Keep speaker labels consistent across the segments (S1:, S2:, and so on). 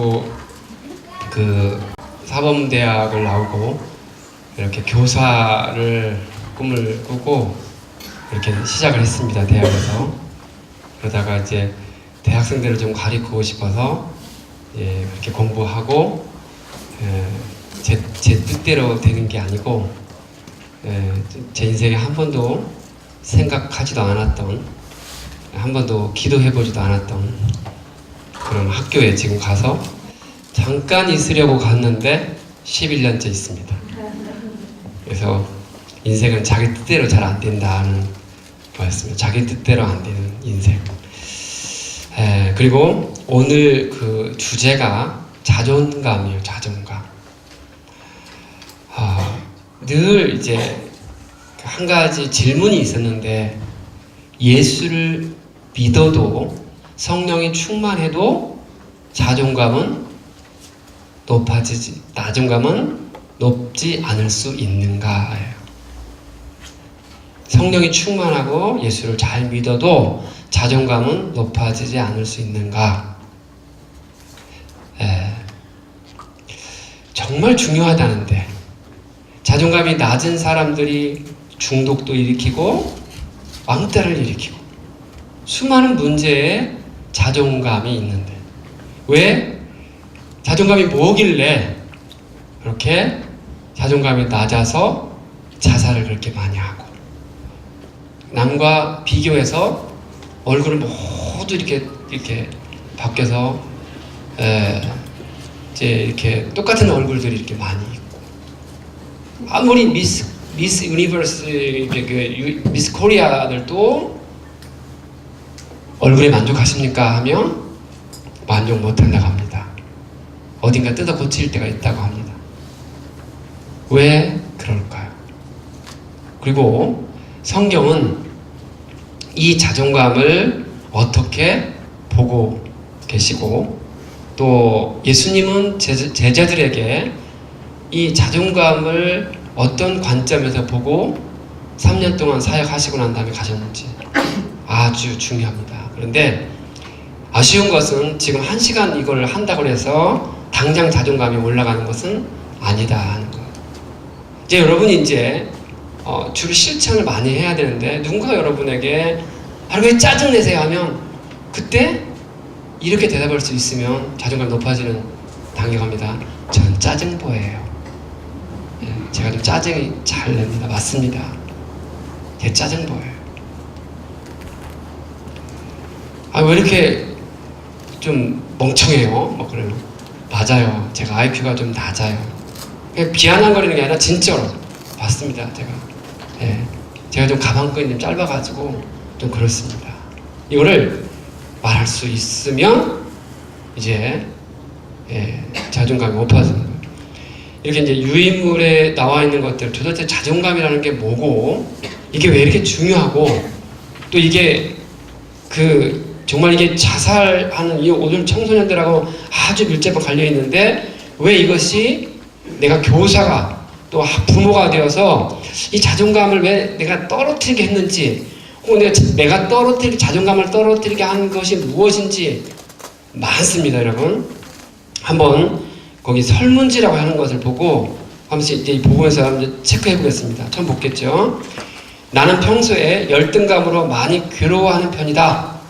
S1: 저도 그 사범대학을 나오고 이렇게 교사를 꿈을 꾸고 이렇게 시작을 했습니다. 대학에서. 그러다가 이제 대학생들을 좀 가르치고 싶어서 그렇게 공부하고 제 뜻대로 되는 게 아니고 제 인생에 한 번도 생각하지도 않았던, 한 번도 기도해보지도 않았던 그런 학교에 지금 가서 잠깐 있으려고 갔는데 11년째 있습니다. 그래서 인생은 자기 뜻대로 잘 안 된다는 거였습니다. 자기 뜻대로 안 되는 인생. 그리고 오늘 그 주제가 자존감이에요. 자존감. 늘 이제 한 가지 질문이 있었는데, 예수를 믿어도 성령이 충만해도 자존감은 높지 않을 수 있는가예요. 성령이 충만하고 예수를 잘 믿어도 자존감은 높아지지 않을 수 있는가? 정말 중요하다는데, 자존감이 낮은 사람들이 중독도 일으키고 왕따를 일으키고 수많은 문제에 자존감이 있는데, 왜 자존감이 뭐길래 그렇게 자존감이 낮아서 자살을 그렇게 많이 하고, 남과 비교해서 얼굴을 모두 이렇게 바뀌어서 이제 이렇게 똑같은 얼굴들이 이렇게 많이 있고, 아무리 미스 유니버스 미스 코리아들도 얼굴에 만족하십니까 하면 만족 못한다고 합니다. 어딘가 뜯어 고칠 때가 있다고 합니다. 왜 그럴까요? 그리고 성경은 이 자존감을 어떻게 보고 계시고, 또 예수님은 제자들에게 이 자존감을 어떤 관점에서 보고 3년 동안 사역하시고 난 다음에 가셨는지 아주 중요합니다. 그런데 아쉬운 것은 지금 1시간 이걸 한다고 해서 당장 자존감이 올라가는 것은 아니다 하는 거예요. 이제 여러분이 주로 실천을 많이 해야 되는데, 누군가 여러분에게 왜 짜증내세요 하면 그때 이렇게 대답할 수 있으면 자존감이 높아지는 단계가 갑니다. 저는 짜증보예요. 제가 좀 짜증이 잘 냅니다. 맞습니다. 제 짜증보예요. 왜 이렇게 좀 멍청해요? 그래요. 맞아요. 제가 IQ가 좀 낮아요. 그냥 비아냥거리는 게 아니라 진짜로 맞습니다. 제가 좀 가방끈이 좀 짧아가지고 좀 그렇습니다. 이거를 말할 수 있으면 이제 자존감이 높아지는 거예요. 이렇게 이제 유인물에 나와 있는 것들, 도대체 자존감이라는 게 뭐고, 이게 왜 이렇게 중요하고, 또 이게 정말 이게 자살하는 이 오늘 청소년들하고 아주 밀접하게 갈려 있는데, 왜 이것이 내가 교사가 또 부모가 되어서 이 자존감을 왜 내가 떨어뜨리게 했는지, 혹은 내가 자존감을 떨어뜨리게 한 것이 무엇인지 많습니다. 여러분, 한번 거기 설문지라고 하는 것을 보고 한번 이제 이 복음에서 한번 체크해 보겠습니다. 처음 보겠죠. 나는 평소에 열등감으로 많이 괴로워하는 편이다.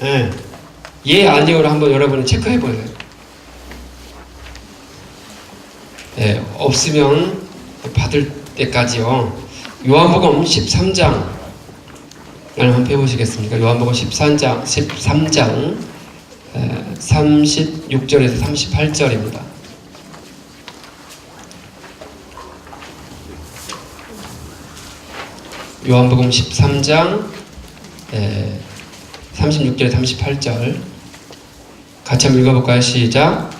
S1: 아니오를 한번 여러분이 체크해 보세요. 없으면 받을 때까지요. 요한복음 13장 한번 펴보시겠습니까? 요한복음 13장 36절에서 38절입니다. 요한복음 13장 36절에 38절 같이 한번 읽어볼까요? 시작.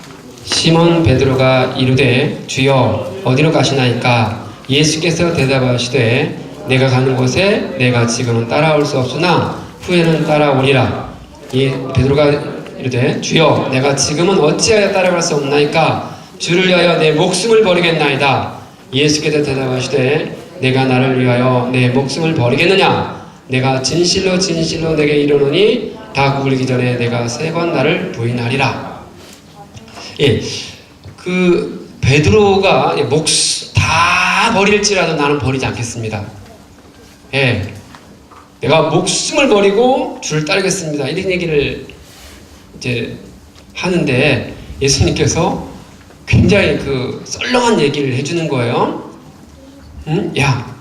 S1: 시몬 베드로가 이르되 주여 어디로 가시나이까? 예수께서 대답하시되 내가 가는 곳에 내가 지금은 따라올 수 없으나 후에는 따라오리라. 베드로가 이르되 주여 내가 지금은 어찌하여 따라갈 수 없나이까? 주를 위하여 내 목숨을 버리겠나이다. 예수께서 대답하시되 내가 나를 위하여 내 목숨을 버리겠느냐? 내가 진실로 진실로 내게 이르노니 닭 울기 전에 내가 3번 나를 부인하리라. 예, 그 베드로가 목숨 다 버릴지라도 나는 버리지 않겠습니다. 예, 내가 목숨을 버리고 주를 따르겠습니다. 이런 얘기를 이제 하는데 예수님께서 굉장히 그 썰렁한 얘기를 해주는 거예요. 응? 야,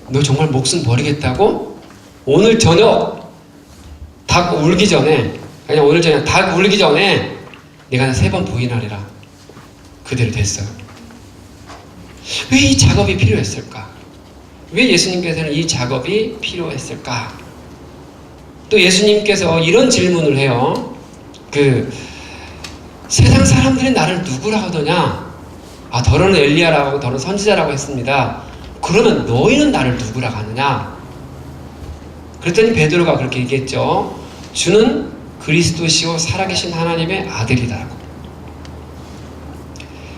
S1: 너 정말 목숨 버리겠다고? 오늘 저녁 닭 울기 전에, 그냥 오늘 저녁 닭 울기 전에 내가 3번 부인하리라. 그대로 됐어요. 왜 이 작업이 필요했을까? 왜 예수님께서는 이 작업이 필요했을까? 또 예수님께서 이런 질문을 해요. 세상 사람들이 나를 누구라 하더냐? 아, 더러는 엘리야라고 하고 더러는 선지자라고 했습니다. 그러면 너희는 나를 누구라 하느냐? 그랬더니 베드로가 그렇게 얘기했죠. 주는 그리스도시요 살아계신 하나님의 아들이다라고.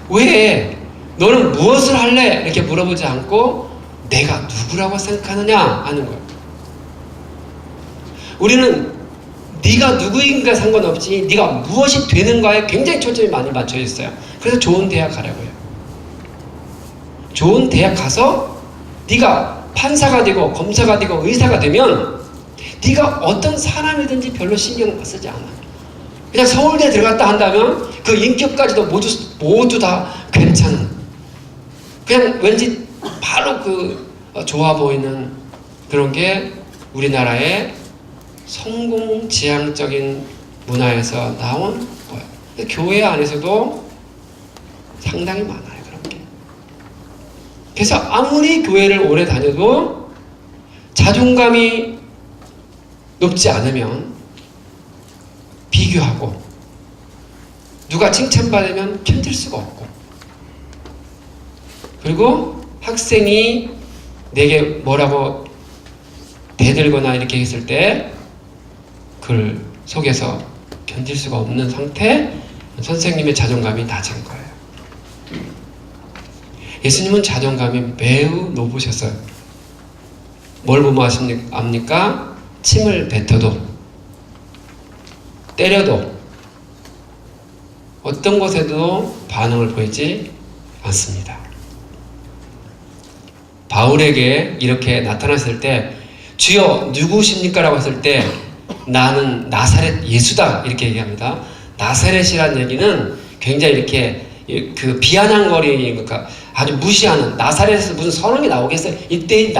S1: 왜 너는 무엇을 할래? 이렇게 물어보지 않고 내가 누구라고 생각하느냐 하는 거예요. 우리는 네가 누구인가 상관없이 네가 무엇이 되는가에 굉장히 초점이 많이 맞춰 있어요. 그래서 좋은 대학 가라고 해요. 좋은 대학 가서 네가 판사가 되고 검사가 되고 의사가 되면 네가 어떤 사람이든지 별로 신경 쓰지 않아. 그냥 서울대 들어갔다 한다면 그 인격까지도 모두 다 괜찮은, 그냥 왠지 바로 좋아 보이는 그런 게 우리나라의 성공지향적인 문화에서 나온 거예요. 교회 안에서도 상당히 많아요, 그런 게. 그래서 아무리 교회를 오래 다녀도 자존감이 높지 않으면 비교하고 누가 칭찬받으면 견딜 수가 없고, 그리고 학생이 내게 뭐라고 대들거나 이렇게 했을 때 그걸 속에서 견딜 수가 없는 상태, 선생님의 자존감이 낮은 거예요. 예수님은 자존감이 매우 높으셨어요. 뭘 보면 압니까? 침을 뱉어도, 때려도, 어떤 곳에도 반응을 보이지 않습니다. 바울에게 이렇게 나타났을 때 주여 누구십니까? 라고 했을 때 나는 나사렛 예수다 이렇게 얘기합니다. 나사렛이라는 얘기는 굉장히 이렇게 비아냥거리니까 아주 무시하는, 나사렛에서 무슨 선언이 나오겠어요? 이때의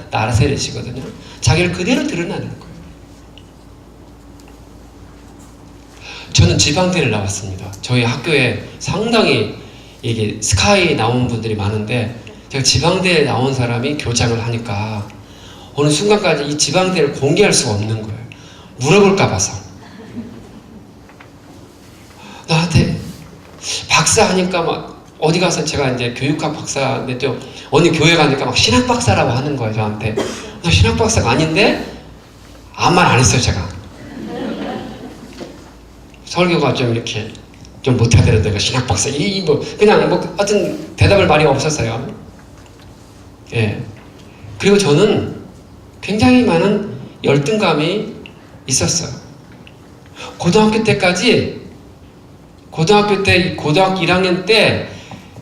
S1: 나사렛이거든요. 자기를 그대로 드러나는 거예요. 저는 지방대를 나왔습니다. 저희 학교에 상당히 이게 스카이 나온 분들이 많은데 제가 지방대에 나온 사람이 교장을 하니까 어느 순간까지 이 지방대를 공개할 수가 없는 거예요. 물어볼까 봐서. 나한테 박사 하니까 막 어디 가서 제가 이제 교육학 박사인데 또 어느 교회 가니까 막 신학 박사라고 하는 거예요, 저한테. 나 신학 박사가 아닌데 아무 말 안 했어요, 제가. 설교가 좀 이렇게 좀 못하더라도 내가 신학 박사 그냥 어떤 대답을 말이 없었어요. 예. 그리고 저는 굉장히 많은 열등감이 있었어요. 고등학교 때까지, 고등학교 1학년 때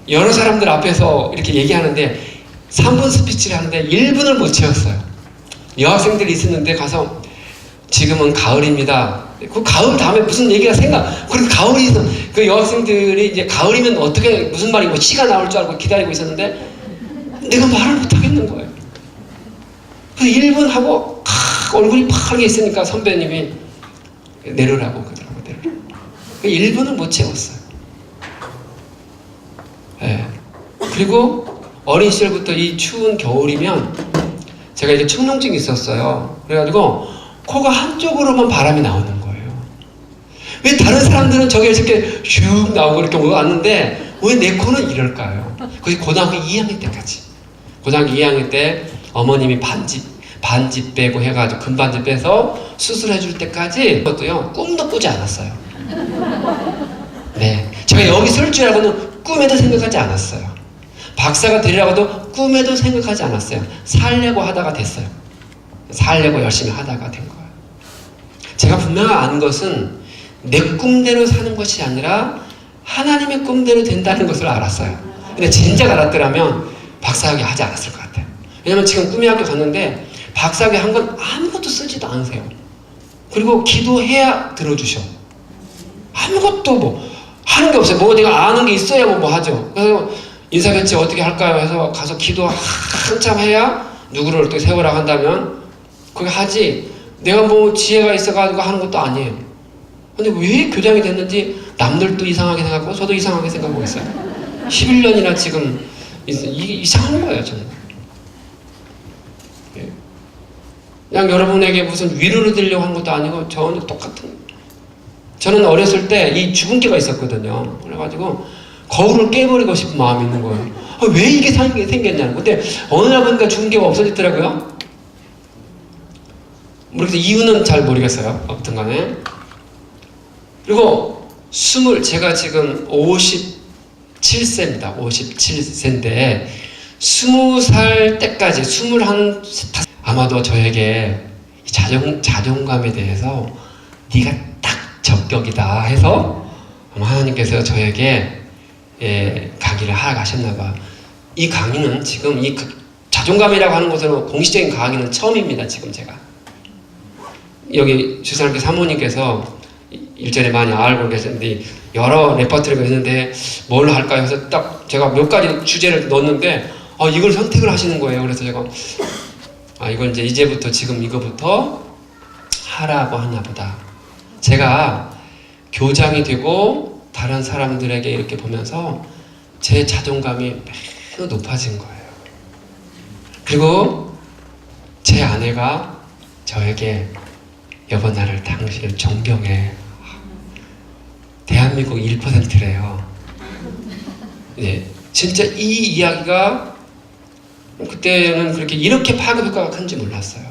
S1: 여러 사람들 앞에서 이렇게 얘기하는데 3분 스피치를 하는데 1분을 못 채웠어요. 여학생들이 있었는데 가서 지금은 가을입니다. 그 가을 다음에 무슨 얘기가 그리고 가을이, 그 여학생들이 이제 가을이면 어떻게, 무슨 말이 시가 나올 줄 알고 기다리고 있었는데 내가 말을 못 하겠는 거예요. 그 1분 하고 얼굴이 파랗게 있으니까 선배님이 내려라고 그러더라고요. 그 1분을 못 채웠어요. 네. 그리고 어린 시절부터 이 추운 겨울이면 제가 이제 축농증이 있었어요. 그래가지고 코가 한쪽으로만 바람이 나오는 거예요. 왜 다른 사람들은 저게 이렇게 슉 나오고 이렇게 왔는데 왜 내 코는 이럴까요? 그게 고등학교 2학년 때까지. 고등학교 2학년 때 어머님이 반지 빼고 해가지고 금반지 빼서 수술해 줄 때까지 그것도요, 꿈도 꾸지 않았어요. 네. 제가 여기 설 줄 알고는 꿈에도 생각하지 않았어요. 박사가 되리라고도 꿈에도 생각하지 않았어요. 살려고 하다가 됐어요. 살려고 열심히 하다가 된 거예요. 제가 분명히 아는 것은 내 꿈대로 사는 것이 아니라 하나님의 꿈대로 된다는 것을 알았어요. 근데 진작 알았더라면 박사학위 하지 않았을 것 같아요. 왜냐면 지금 꿈의 학교 갔는데 박사학위 한 건 아무것도 쓰지도 않으세요. 그리고 기도해야 들어주셔. 아무것도 뭐 하는 게 없어요. 뭐 내가 아는 게 있어야 뭐 하죠. 그래서 인사배치 어떻게 할까요? 해서 가서 기도 한참 해야 누구를 어떻게 세우라고 한다면 그게 하지. 내가 뭐 지혜가 있어가지고 하는 것도 아니에요. 근데 왜 교장이 됐는지 남들도 이상하게 생각하고 저도 이상하게 생각하고 있어요. 11년이나 지금 이상한 거예요, 저는. 그냥 여러분에게 무슨 위로를 드리려고 한 것도 아니고 저는 똑같은. 저는 어렸을 때 이 주근깨가 있었거든요. 그래가지고 거울을 깨버리고 싶은 마음이 있는 거예요. 왜 이게 생겼냐는. 근데 어느 날 보니까 주근깨가 없어지더라고요. 모르겠어요. 이유는 잘 모르겠어요. 아무튼 간에. 그리고 제가 지금 57세입니다. 57세인데 20살 때까지 21, 아마도 저에게 자존감에 대해서 네가 딱 적격이다 해서 아마 하나님께서 저에게 강의를 하러 가셨나 봐. 이 강의는 지금 이 자존감이라고 하는 것으로 공식적인 강의는 처음입니다. 지금 제가 여기 주사님께 사모님께서 일전에 많이 알고 계셨는데 여러 레퍼토리가 있는데 뭘 할까요? 해서 딱 제가 몇 가지 주제를 넣었는데 이걸 선택을 하시는 거예요. 그래서 제가 이걸 이제부터 지금 이거부터 하라고 하나 보다. 제가 교장이 되고 다른 사람들에게 이렇게 보면서 제 자존감이 매우 높아진 거예요. 그리고 제 아내가 저에게 여보 나를 당신을 존경해. 대한민국 1%래요. 네, 진짜 이 이야기가 그때는 이렇게 파급 효과가 큰지 몰랐어요.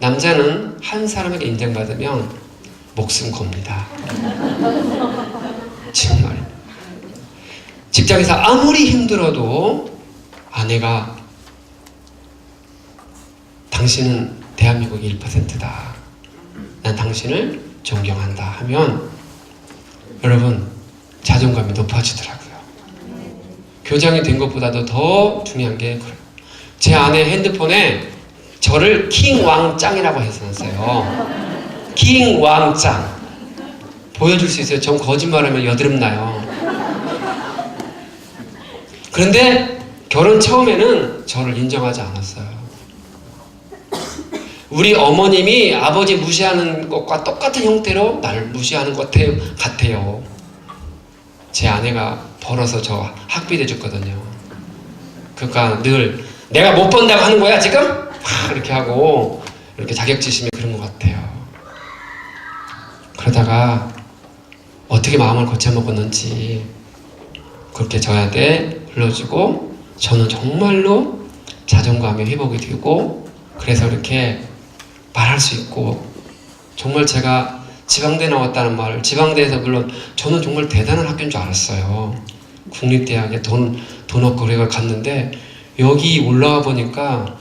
S1: 남자는 한 사람에게 인정받으면 목숨 겁니다. 정말. 직장에서 아무리 힘들어도 아내가 당신은 대한민국 1%다. 난 당신을 존경한다 하면 여러분 자존감이 높아지더라고요. 교장이 된 것보다도 더 중요한 게 제 아내 핸드폰에 저를 킹왕짱이라고 해놨어요. 킹왕짱 보여줄 수 있어요. 전 거짓말하면 여드름 나요. 그런데 결혼 처음에는 저를 인정하지 않았어요. 우리 어머님이 아버지 무시하는 것과 똑같은 형태로 나를 무시하는 것 같아요. 제 아내가 벌어서 저 학비 내줬거든요. 그러니까 늘 내가 못 번다고 하는 거야 지금? 이렇게 하고 이렇게 자격지심이 그런 것 같아요. 그러다가 어떻게 마음을 고쳐먹었는지 그렇게 저한테 불러주고 저는 정말로 자존감이 회복이 되고 그래서 이렇게 말할 수 있고 정말 제가 지방대 나왔다는 말을 지방대에서 물론 저는 정말 대단한 학교인 줄 알았어요. 국립대학에 돈 없고 그래가 갔는데 여기 올라와 보니까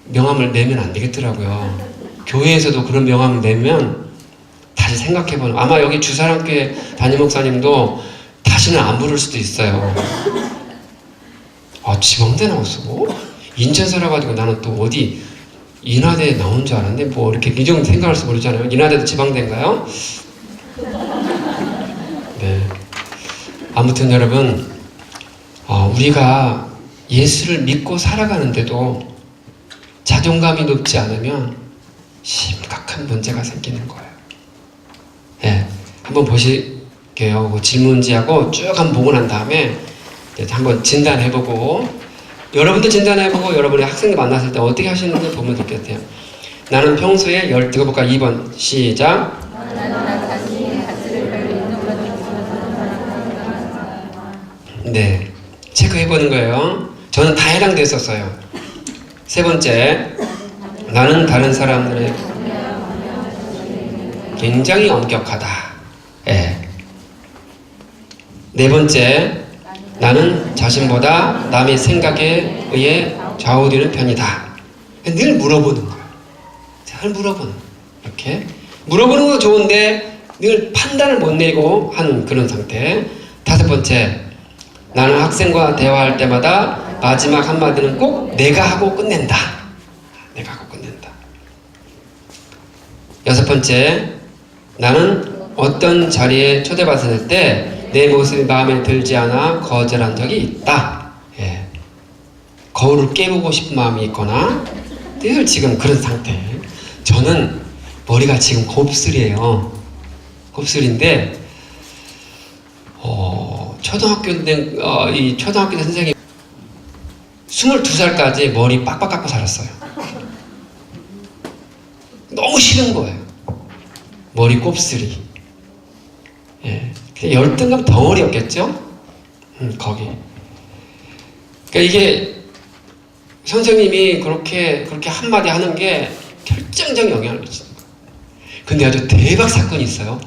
S1: 명함을 내면 안 되겠더라고요. 교회에서도 그런 명함을 내면 다시 생각해보는 아마 여기 주사랑교회 담임 목사님도 다시는 안 부를 수도 있어요. 지방대 나왔어? 인천 살아가지고 나는 또 어디 인하대에 나온 줄 알았는데 뭐 이렇게 이 정도 생각할 수 모르잖아요. 인하대도 지방대인가요? 네. 아무튼 여러분 우리가 예수를 믿고 살아가는데도 자존감이 높지 않으면 심각한 문제가 생기는 거예요. 네. 한번 보실게요. 그 질문지하고 쭉 한번 보고 난 다음에 한번 진단해보고 여러분도 진단해보고 여러분의 학생들 만났을 때 어떻게 하시는지 보면 좋겠대요. 나는 평소에 이거 볼까? 2번 시작. 네, 체크해보는 거예요. 저는 다 해당됐었어요. 세 번째, 나는 다른 사람들의 굉장히 엄격하다. 네. 네 번째, 나는 자신보다 남의 생각에 의해 좌우되는 편이다. 늘 물어보는 거예요. 잘 물어보는 거예요. 이렇게 물어보는 거 좋은데 늘 판단을 못 내고 하는 그런 상태. 5번째, 나는 학생과 대화할 때마다 마지막 한마디는 꼭 내가 하고 끝낸다. 내가 하고 끝낸다. 6번째, 나는 어떤 자리에 초대받았을 때 내 모습이 마음에 들지 않아 거절한 적이 있다. 예. 거울을 깨보고 싶은 마음이 있거나 늘 지금 그런 상태. 저는 머리가 지금 곱슬이에요. 곱슬인데 초등학교 때 선생님 22살까지 머리 빡빡 깎고 살았어요. 너무 싫은 거예요. 머리 곱슬이. 예. 열등감 덩어리였겠죠? 거기. 그러니까 이게 선생님이 그렇게 한마디 하는 게 결정적 영향을 미치는 거예요. 근데 아주 대박 사건이 있어요.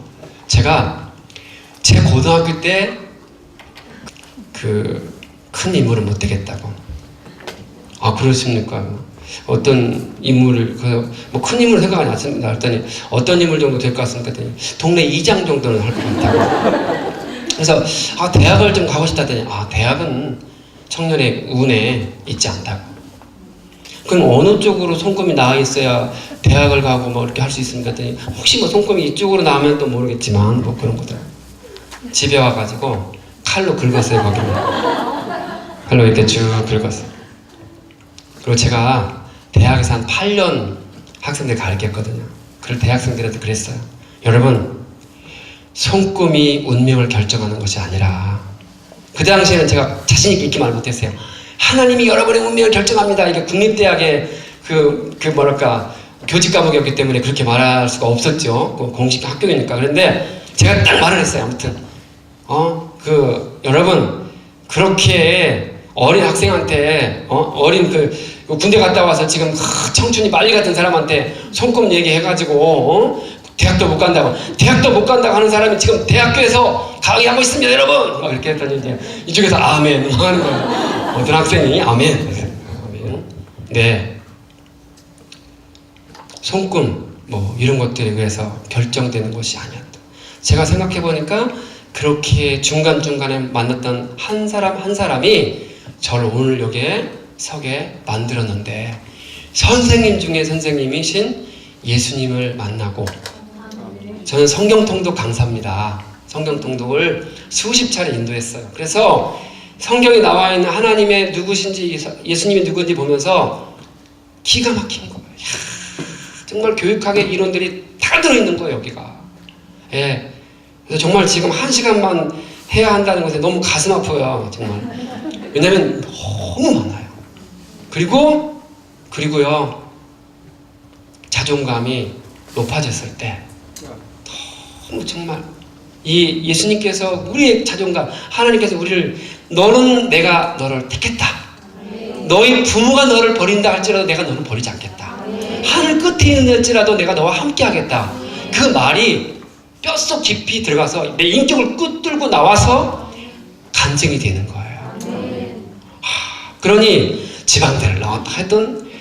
S1: 제가 제 고등학교 때 그 큰 인물은 못 되겠다고. 아, 그러십니까? 어떤 인물을 뭐 큰 인물 생각 안 했습니다. 했더니 어떤 인물 정도 될 것 같습니까? 했더니 동네 이장 정도는 할 것 같다고. 그래서 대학을 좀 가고 싶다 했더니 대학은 청년의 운에 있지 않다고. 그럼 어느 쪽으로 손금이 나와 있어야 대학을 가고 뭐 이렇게 할 수 있습니까? 했더니 혹시 뭐 손금이 이쪽으로 나오면 또 모르겠지만 뭐 그런 거들. 집에 와가지고 칼로 긁었어요. 거기는 칼로 이렇게 쭉 긁었어요. 그리고 제가 대학에서 한 8년 학생들 가르쳤거든요. 그걸 대학생들한테 그랬어요. 여러분, 손금이 운명을 결정하는 것이 아니라, 그 당시에는 제가 자신있게 있게 말 못했어요. 하나님이 여러분의 운명을 결정합니다. 이게 국립대학의 교직 과목이었기 때문에 그렇게 말할 수가 없었죠. 공식 학교이니까. 그런데 제가 딱 말을 했어요. 아무튼 여러분, 그렇게 어린 학생한테 어린 군대 갔다 와서 지금 청춘이 빨리 같은 사람한테 손금 얘기해가지고 대학도 못 간다고 하는 사람이 지금 대학교에서 강의하고 있습니다, 여러분. 막 이렇게 했더니 이제 이쪽에서 아멘 하는 거예요. 어떤 학생이 아멘. 네. 손금 뭐 이런 것들이 그래서 결정되는 것이 아니었다. 제가 생각해 보니까 그렇게 중간중간에 만났던 한 사람 한 사람이 저를 오늘 여기에 서게 만들었는데, 선생님 중에 선생님이신 예수님을 만나고, 저는 성경통독 강사입니다. 성경통독을 수십 차례 인도했어요. 그래서 성경에 나와 있는 하나님의 누구신지, 예수님이 누구인지 보면서 기가 막힌 거예요. 정말 교육학의 이론들이 다 들어있는 거예요, 여기가. 예. 그래서 정말 지금 1시간만 해야 한다는 것에 너무 가슴 아파요, 정말. 왜냐면 너무 많아요. 그리고요, 자존감이 높아졌을 때, 너무 정말, 이 예수님께서 우리의 자존감, 하나님께서 내가 너를 택했다. 너희 부모가 너를 버린다 할지라도 내가 너를 버리지 않겠다. 하늘 끝에 있는지라도 내가 너와 함께 하겠다. 그 말이 뼛속 깊이 들어가서 내 인격을 끄뚫고 나와서 간증이 되는 거예요. 그러니 지방대를 나왔다 했던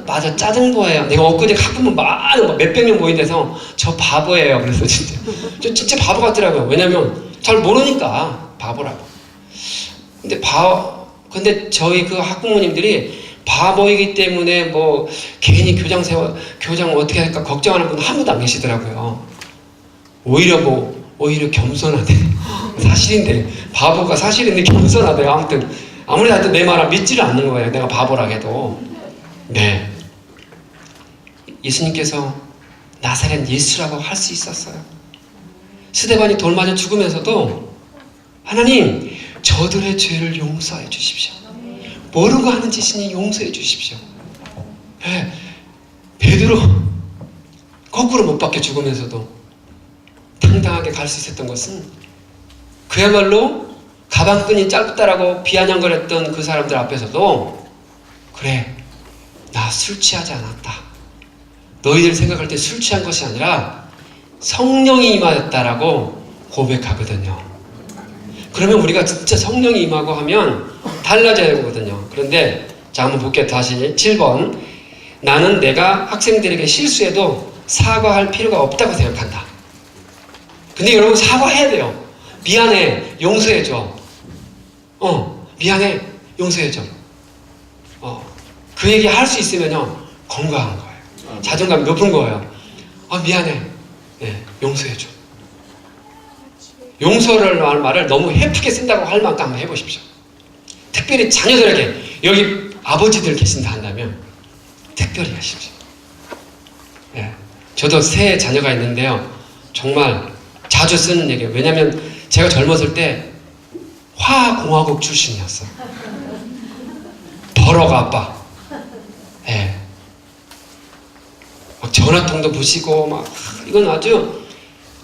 S1: 맞아, 짜증보예요. 내가 엊그제 학부모 몇백 명 모인 데서 저 바보예요. 그래서 진짜 바보 같더라고요. 왜냐면 잘 모르니까 바보라고. 근데 저희 그 학부모님들이 바보이기 때문에 뭐 괜히 교장 어떻게 할까 걱정하는 분 한 분도 안 계시더라고요. 오히려 겸손하대. 사실인데, 바보가 사실인데 겸손하대요. 아무리 하여튼 내 말을 믿지를 않는 거예요. 내가 바보라 해도. 네. 예수님께서 나사렛 예수라고 할 수 있었어요. 스데반이 돌 맞아 죽으면서도 하나님, 저들의 죄를 용서해 주십시오. 모르고 하는 짓이니 용서해 주십시오. 네. 베드로 거꾸로 못 박혀 죽으면서도 당당하게 갈 수 있었던 것은 그야말로 가방끈이 짧다라고 비아냥거렸던 그 사람들 앞에서도, 그래, 나 술 취하지 않았다. 너희들 생각할 때 술 취한 것이 아니라 성령이 임하였다라고 고백하거든요. 그러면 우리가 진짜 성령이 임하고 하면 달라져야 되거든요. 그런데 자, 한번 볼게요. 다시 7번. 나는 내가 학생들에게 실수해도 사과할 필요가 없다고 생각한다. 근데 여러분, 사과해야 돼요. 미안해, 용서해줘. 미안해, 용서해줘. 그 얘기 할 수 있으면요, 건강한 거예요. 자존감이 높은 거예요. 미안해, 용서해줘. 용서를 말을 너무 헤프게 쓴다고 할 만큼 한번 해보십시오. 특별히 자녀들에게, 여기 아버지들 계신다 한다면 특별히 하십시오. 저도 세 자녀가 있는데요, 정말 자주 쓰는 얘기예요. 왜냐면 제가 젊었을 때 화공화국 출신이었어. 버럭 아빠. 막 전화통도 부시고 막 이건 아주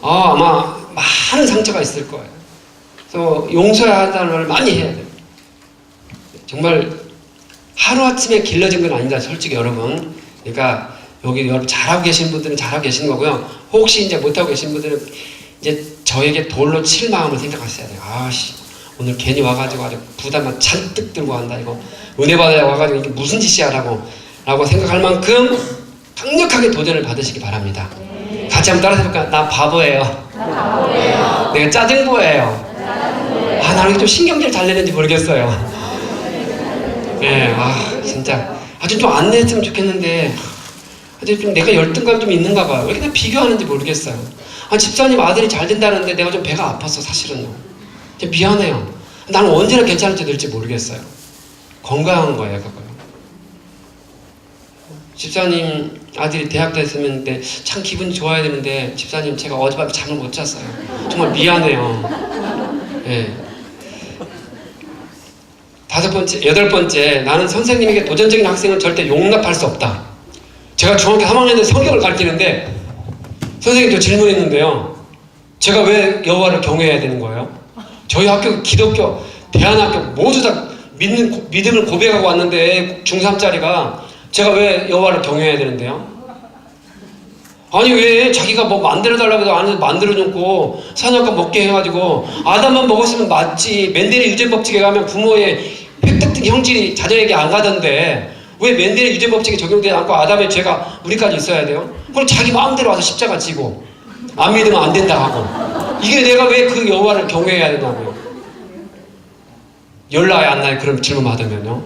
S1: 아마 많은 상처가 있을 거예요. 그래서 용서해야 한다는 걸 많이 해야 돼요. 정말 하루아침에 길러진 건 아니다, 솔직히 여러분. 그러니까 여기 여러분 잘하고 계신 분들은 잘하고 계신 거고요. 혹시 이제 못하고 계신 분들은 이제 저에게 돌로 칠 마음을 생각하셔야 돼요. 오늘 괜히 와가지고 아주 부담만 잔뜩 들고 간다. 이거 은혜 받아야 와가지고 이게 무슨 짓이야 라고 생각할 만큼 강력하게 도전을 받으시기 바랍니다. 같이 한번 따라서 해볼까요? 나 바보예요. 내가 짜증보예요. 나는 좀 신경질 잘 내는지 모르겠어요. 진짜 아주 좀 안 냈으면 좋겠는데 아주 좀 내가 열등감 좀 있는가 봐요. 왜 이렇게 비교하는지 모르겠어요. 집사님 아들이 잘 된다는데 내가 좀 배가 아팠어, 사실은요. 미안해요. 나는 언제나 괜찮을지 될지 모르겠어요. 건강한 거예요, 그거요. 집사님 아들이 대학 됐으면 참 기분이 좋아야 되는데 집사님 제가 어젯밤에 잠을 못 잤어요. 정말 미안해요. 여덟 번째, 나는 선생님에게 도전적인 학생은 절대 용납할 수 없다. 제가 중학교 3학년 때 성경을 가르치는데 선생님도 질문했는데요, 제가 왜 여호와를 경외해야 되는 거예요? 저희 학교 기독교 대안학교 모두 다 믿음을 고백하고 왔는데 중3짜리가 제가 왜 여호와를 경외해야 되는데요? 아니 왜 자기가 뭐 만들어달라고 해도 안 해서 만들어놓고 선악과 먹게 해가지고 아담만 먹었으면 맞지. 맨델의 유전 법칙에 가면 부모의 획득 형질이 자녀에게 안 가던데 왜 맨델의 유전 법칙에 적용되지 않고 아담의 죄가 우리까지 있어야 돼요? 그럼 자기 마음대로 와서 십자가 지고 안 믿으면 안 된다 하고, 이게 내가 왜 그 여호와를 경외해야 되냐고요. 연락이 안 나요, 그런 질문 받으면요.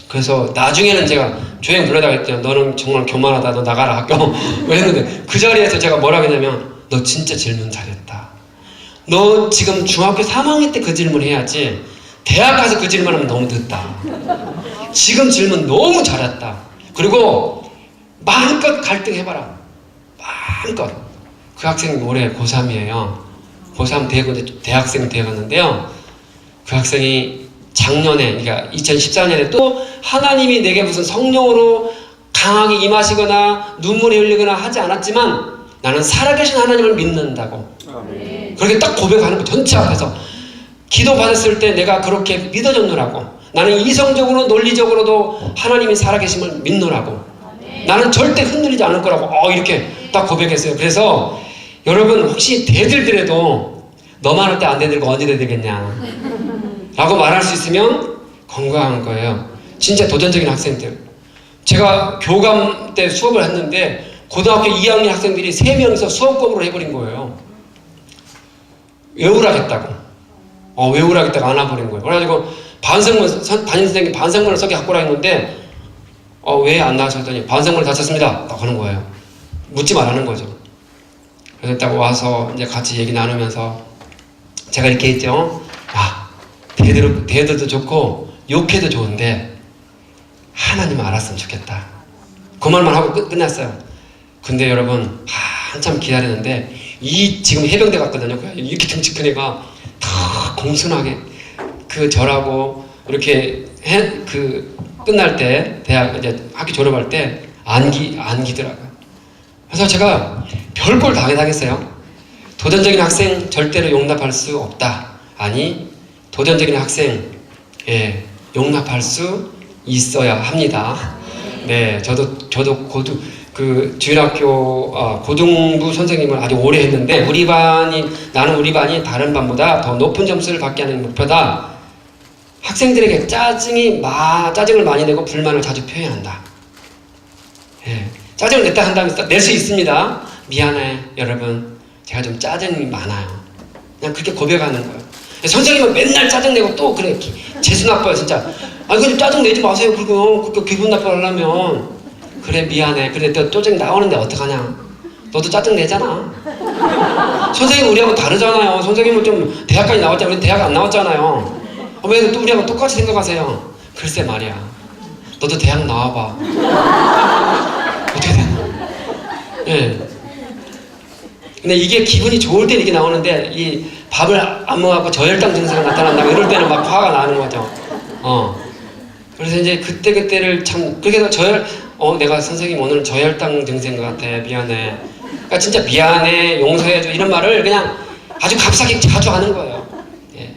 S1: 그래서 나중에는 제가 조용 불러다가 했더니 너는 정말 교만하다, 너 나가라 학교 했는데 그 자리에서 제가 뭐라고 했냐면, 너 진짜 질문 잘했다. 너 지금 중학교 3학년 때 그 질문 해야지 대학 가서 그 질문하면 너무 늦다. 지금 질문 너무 잘했다. 그리고 마음껏 갈등해봐라. 마음껏. 그 학생이 올해 고3이에요. 고3 되고 대학생 되었는데요, 그 학생이 작년에, 그러니까 2014년에 또 하나님이 내게 무슨 성령으로 강하게 임하시거나 눈물이 흘리거나 하지 않았지만 나는 살아계신 하나님을 믿는다고. 그렇게 딱 고백하는 거, 전체 앞에서 기도 받았을 때 내가 그렇게 믿어줬노라고. 나는 이성적으로 논리적으로도 하나님이 살아계심을 믿노라고. 나는 절대 흔들리지 않을 거라고 이렇게 딱 고백했어요. 그래서 여러분 혹시 대들더라도 너만 할 때 안 되들고 언제 되겠냐 라고 말할 수 있으면 건강한 거예요. 진짜 도전적인 학생들. 제가 교감 때 수업을 했는데 고등학교 2학년 학생들이 3명이서 수업법으로 해버린 거예요. 외우라겠다고. 외우라겠다고 안 와버린 거예요. 그래가지고 담임선생님이 반성문을 써게 갖고 오라 했는데 왜 안 나왔더니 반성문을 다 썼습니다. 딱 하는 거예요. 묻지 말라는 거죠. 그래서 딱 와서 이제 같이 얘기 나누면서 제가 이렇게 했죠. 대들도 좋고 욕해도 좋은데 하나님은 알았으면 좋겠다. 그 말만 하고 끝났어요. 근데 여러분 한참 기다리는데 지금 해병대 갔거든요. 이렇게 등치 큰 애가 다 공손하게 절하고 이렇게 끝날 때 대학 이제 학교 졸업할 때 안기더라고요. 그래서 제가 별걸 다 당했어요. 도전적인 학생 절대로 용납할 수 없다. 아니, 도전적인 학생 용납할 수 있어야 합니다. 네, 저도 주일학교 고등부 선생님을 아주 오래 했는데 나는 우리 반이 다른 반보다 더 높은 점수를 받게 하는 목표다. 학생들에게 짜증을 많이 내고 불만을 자주 표현한다. 짜증을 냈다 한다면 낼 수 있습니다. 미안해 여러분. 제가 좀 짜증이 많아요. 그냥 그렇게 고백하는 거예요. 선생님은 맨날 짜증내고 또 그래 재수 나빠요 진짜. 아니 그냥 짜증내지 마세요. 그렇게 기분 나빠하려면. 그래 미안해. 그래 또 짜증 나오는데 어떡하냐. 너도 짜증 내잖아. 선생님 우리하고 다르잖아요. 선생님은 좀 대학까지 나왔잖아요. 우리 대학 안 나왔잖아요. 왜 또 우리하고 똑같이 생각하세요? 글쎄 말이야. 너도 대학 나와봐. 어떻게 되나? 예. 근데 이게 기분이 좋을 때는 이렇게 나오는데 이 밥을 안 먹어갖고 저혈당 증세가 나타난다고 이럴 때는 막 화가 나는 거죠. 그래서 이제 그때를 참 그렇게 해서 내가 선생님 오늘 저혈당 증세인 것 같아. 미안해. 그러니까 진짜 미안해, 용서해줘 이런 말을 그냥 아주 값싸게 자주 하는 거예요. 예.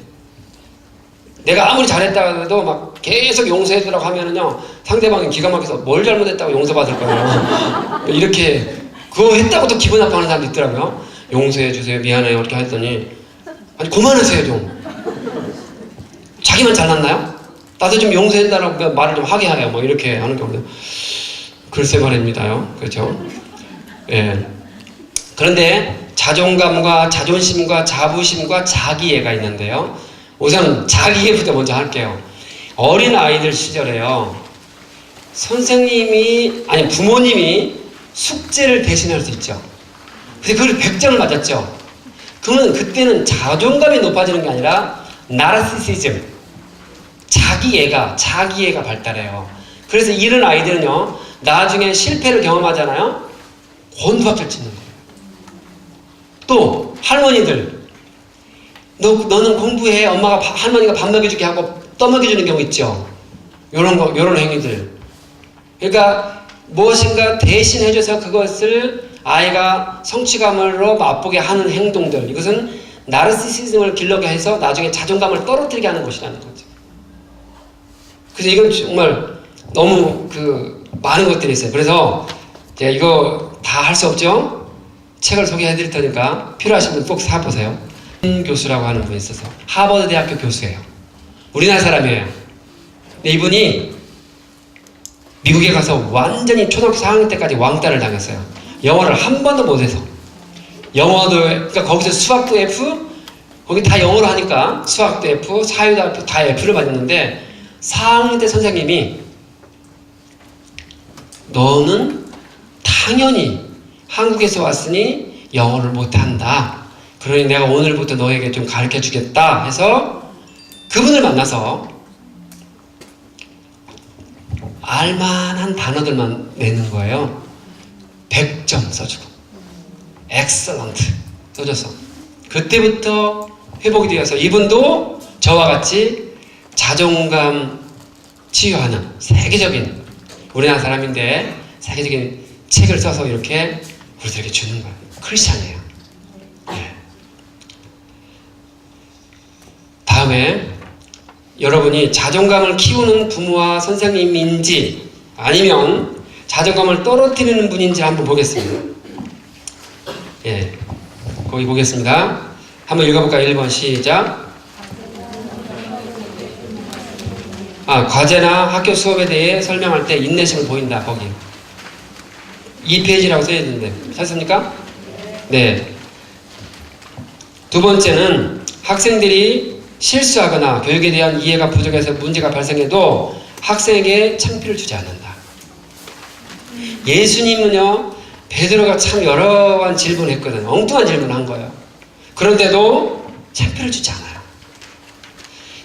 S1: 내가 아무리 잘했다 해도 막 계속 용서해주라고 하면은요 상대방이 기가 막혀서 뭘 잘못했다고 용서받을 거예요. 이렇게 그거 했다고 또 기분 나빠하는 사람도 있더라고요. 용서해주세요, 미안해요 이렇게 했더니 아니 그만하세요 좀. 자기만 잘났나요? 나도 좀 용서했다라고 말을 좀 하게 하래요. 뭐 이렇게 하는 경우도 글쎄 말입니다요. 그렇죠? 예. 그런데 자존감과 자존심과 자부심과 자기애가 있는데요. 우선 자기애부터 먼저 할게요. 어린 아이들 시절에요. 부모님이 숙제를 대신할 수 있죠. 그래서 그걸 100점을 맞았죠. 그러면 그때는 자존감이 높아지는 게 아니라 나르시시즘, 자기애가 발달해요. 그래서 이런 아이들은요 나중에 실패를 경험하잖아요. 곤두박질 치는 거예요. 또 할머니들 너는 공부해. 할머니가 밥 먹여주게 하고 떠먹여주는 경우 있죠. 요런 행위들. 그러니까 무엇인가 대신 해줘서 그것을 아이가 성취감으로 맛보게 하는 행동들. 이것은 나르시시즘을 길러게 해서 나중에 자존감을 떨어뜨리게 하는 것이라는 거죠. 그래서 이건 정말 너무 많은 것들이 있어요. 그래서 제가 이거 다 할 수 없죠? 책을 소개해 드릴 테니까 필요하신 분 꼭 사보세요. 교수라고 하는 분이 있어서 하버드 대학교 교수예요. 우리나라 사람이에요. 근데 이분이 미국에 가서 완전히 초등학교 4학년 때까지 왕따를 당했어요. 영어를 한 번도 못해서. 그러니까 거기서 수학도 F, 거기 다 영어로 하니까 수학도 F, 사유도 F, 다 F를 받았는데 4학년 때 선생님이 너는 당연히 한국에서 왔으니 영어를 못한다. 그러니 내가 오늘부터 너에게 좀 가르쳐 주겠다 해서 그분을 만나서 알만한 단어들만 내는 거예요. 100점 써주고 excellent 써줘서 그때부터 회복이 되어서 이분도 저와 같이 자존감 치유하는 세계적인 우리나라 사람인데 세계적인 책을 써서 이렇게 우리들에게 주는 거예요. 크리스찬이에요. 네. 다음에 여러분이 자존감을 키우는 부모와 선생님인지 아니면 자존감을 떨어뜨리는 분인지 한번 보겠습니다. 예, 거기 보겠습니다. 한번 읽어볼까요? 1번 시작. 과제나 학교 수업에 대해 설명할 때 인내심을 보인다. 거기 2페이지라고 써야 되는데 찾습니까? 네. 두 번째는 학생들이 실수하거나 교육에 대한 이해가 부족해서 문제가 발생해도 학생에게 창피를 주지 않는다. 예수님은요 베드로가 참 여러 번 질문했거든요. 엉뚱한 질문을 한 거예요. 그런데도 창피를 주지 않아요.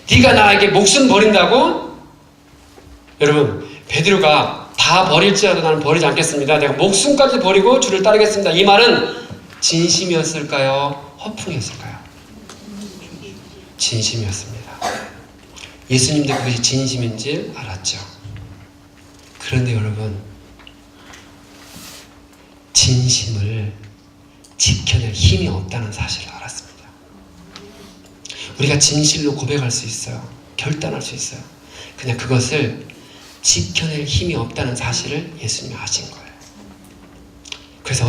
S1: 네가 나에게 목숨 버린다고? 여러분 베드로가 다 버릴지라도 나는 버리지 않겠습니다. 내가 목숨까지 버리고 주를 따르겠습니다. 이 말은 진심이었을까요? 허풍이었을까요? 진심이었습니다. 예수님도 그것이 진심인지 알았죠. 그런데 여러분 진심을 지켜낼 힘이 없다는 사실을 알았습니다. 우리가 진실로 고백할 수 있어요. 결단할 수 있어요. 그냥 그것을 지켜낼 힘이 없다는 사실을 예수님이 아신 거예요. 그래서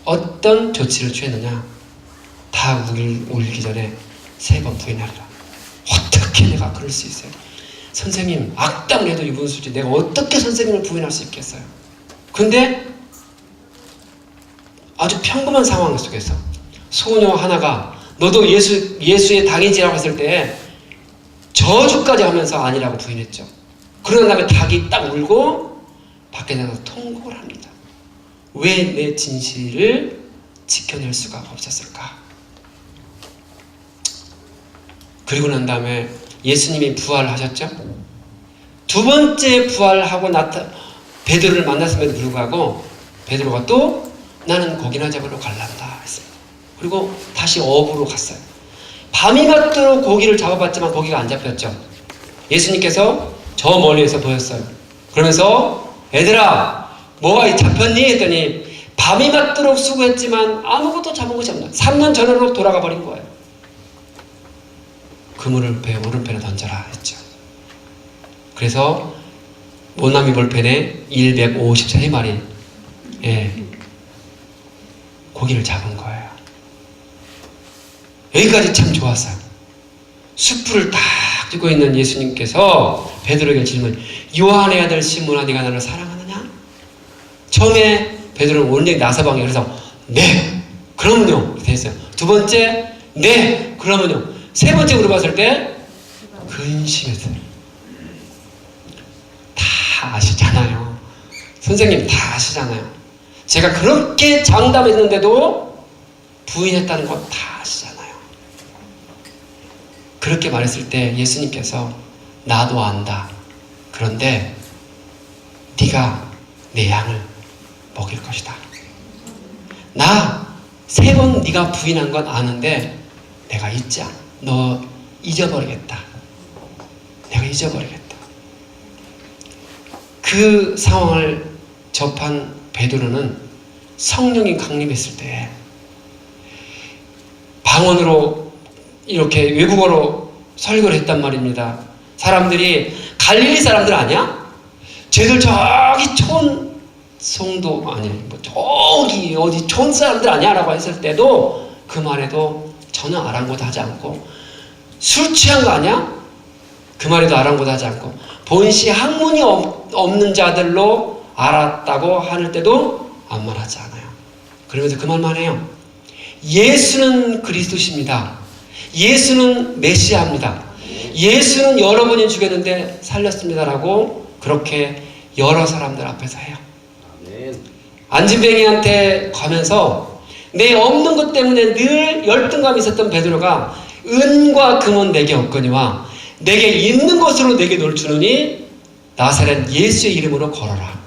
S1: 어떤 조치를 취했느냐? 다 울기 전에 3번 부인하리라. 어떻게 내가 그럴 수 있어요? 선생님 악담을 해도 이분 수지 내가 어떻게 선생님을 부인할 수 있겠어요? 근데 아주 평범한 상황 속에서 소녀 하나가 너도 예수의 당이지라고 했을 때 저주까지 하면서 아니라고 부인했죠. 그런 다음에 닭이 딱 울고 밖에 나가서 통곡을 합니다. 왜 내 진실을 지켜낼 수가 없었을까? 그리고 난 다음에 예수님이 부활하셨죠. 두 번째 부활하고 베드로를 만났음에도 불구하고 베드로가 또 나는 고기나 잡으러 갈란다 했습니다. 그리고 다시 어부로 갔어요. 밤이 맞도록 고기를 잡아봤지만 고기가 안 잡혔죠. 예수님께서 저 멀리에서 보였어요. 그러면서 얘들아 뭐가 잡혔니? 했더니 밤이 맞도록 수고했지만 아무것도 잡은 것이 없나. 3년 전으로 돌아가 버린 거예요. 그물을 배 오른편에 던져라 했죠. 그래서 모나미 볼펜에 153마리 고기를 잡은 거예요. 여기까지 참 좋았어요. 숯불을 딱 쥐고 있는 예수님께서 베드로에게 질문, 요한의 아들 시몬아 네가 나를 사랑하느냐? 처음에 베드로는 온전히 나서방에 그래서 네 그럼요 이렇게 했어요. 두 번째 네 그러면요. 세 번째 물어봤을 때 근심했어요. 다 아시잖아요. 선생님 다 아시잖아요. 제가 그렇게 장담했는데도 부인했다는 거 다 아시잖아요. 그렇게 말했을 때 예수님께서 나도 안다. 그런데 네가 내 양을 먹일 것이다. 나 3번 네가 부인한 건 아는데 내가 잊지 않아. 너 잊어버리겠다. 내가 잊어버리겠다. 그 상황을 접한 베드로는 성령이 강림했을 때 방언으로 이렇게 외국어로 설교를 했단 말입니다. 사람들이 갈릴리 사람들 아니야? 쟤들 저기 촌 성도 아니 뭐 저기 어디 촌 사람들 아니야? 라고 했을 때도 그 말에도 전혀 아랑곳하지 않고 술 취한 거 아니야? 그 말에도 아랑곳하지 않고 본시 학문이 없는 자들로 알았다고 하는 때도 아무 말 하지 않아요. 그러면서 그 말만 해요. 예수는 그리스도십니다. 예수는 메시아입니다. 예수는 여러분이 죽였는데 살렸습니다라고 그렇게 여러 사람들 앞에서 해요. 안진뱅이한테 가면서 내 없는 것 때문에 늘 열등감이 있었던 베드로가 은과 금은 내게 없거니와 내게 있는 것으로 내게 널 주느니 나사렛 예수의 이름으로 걸어라.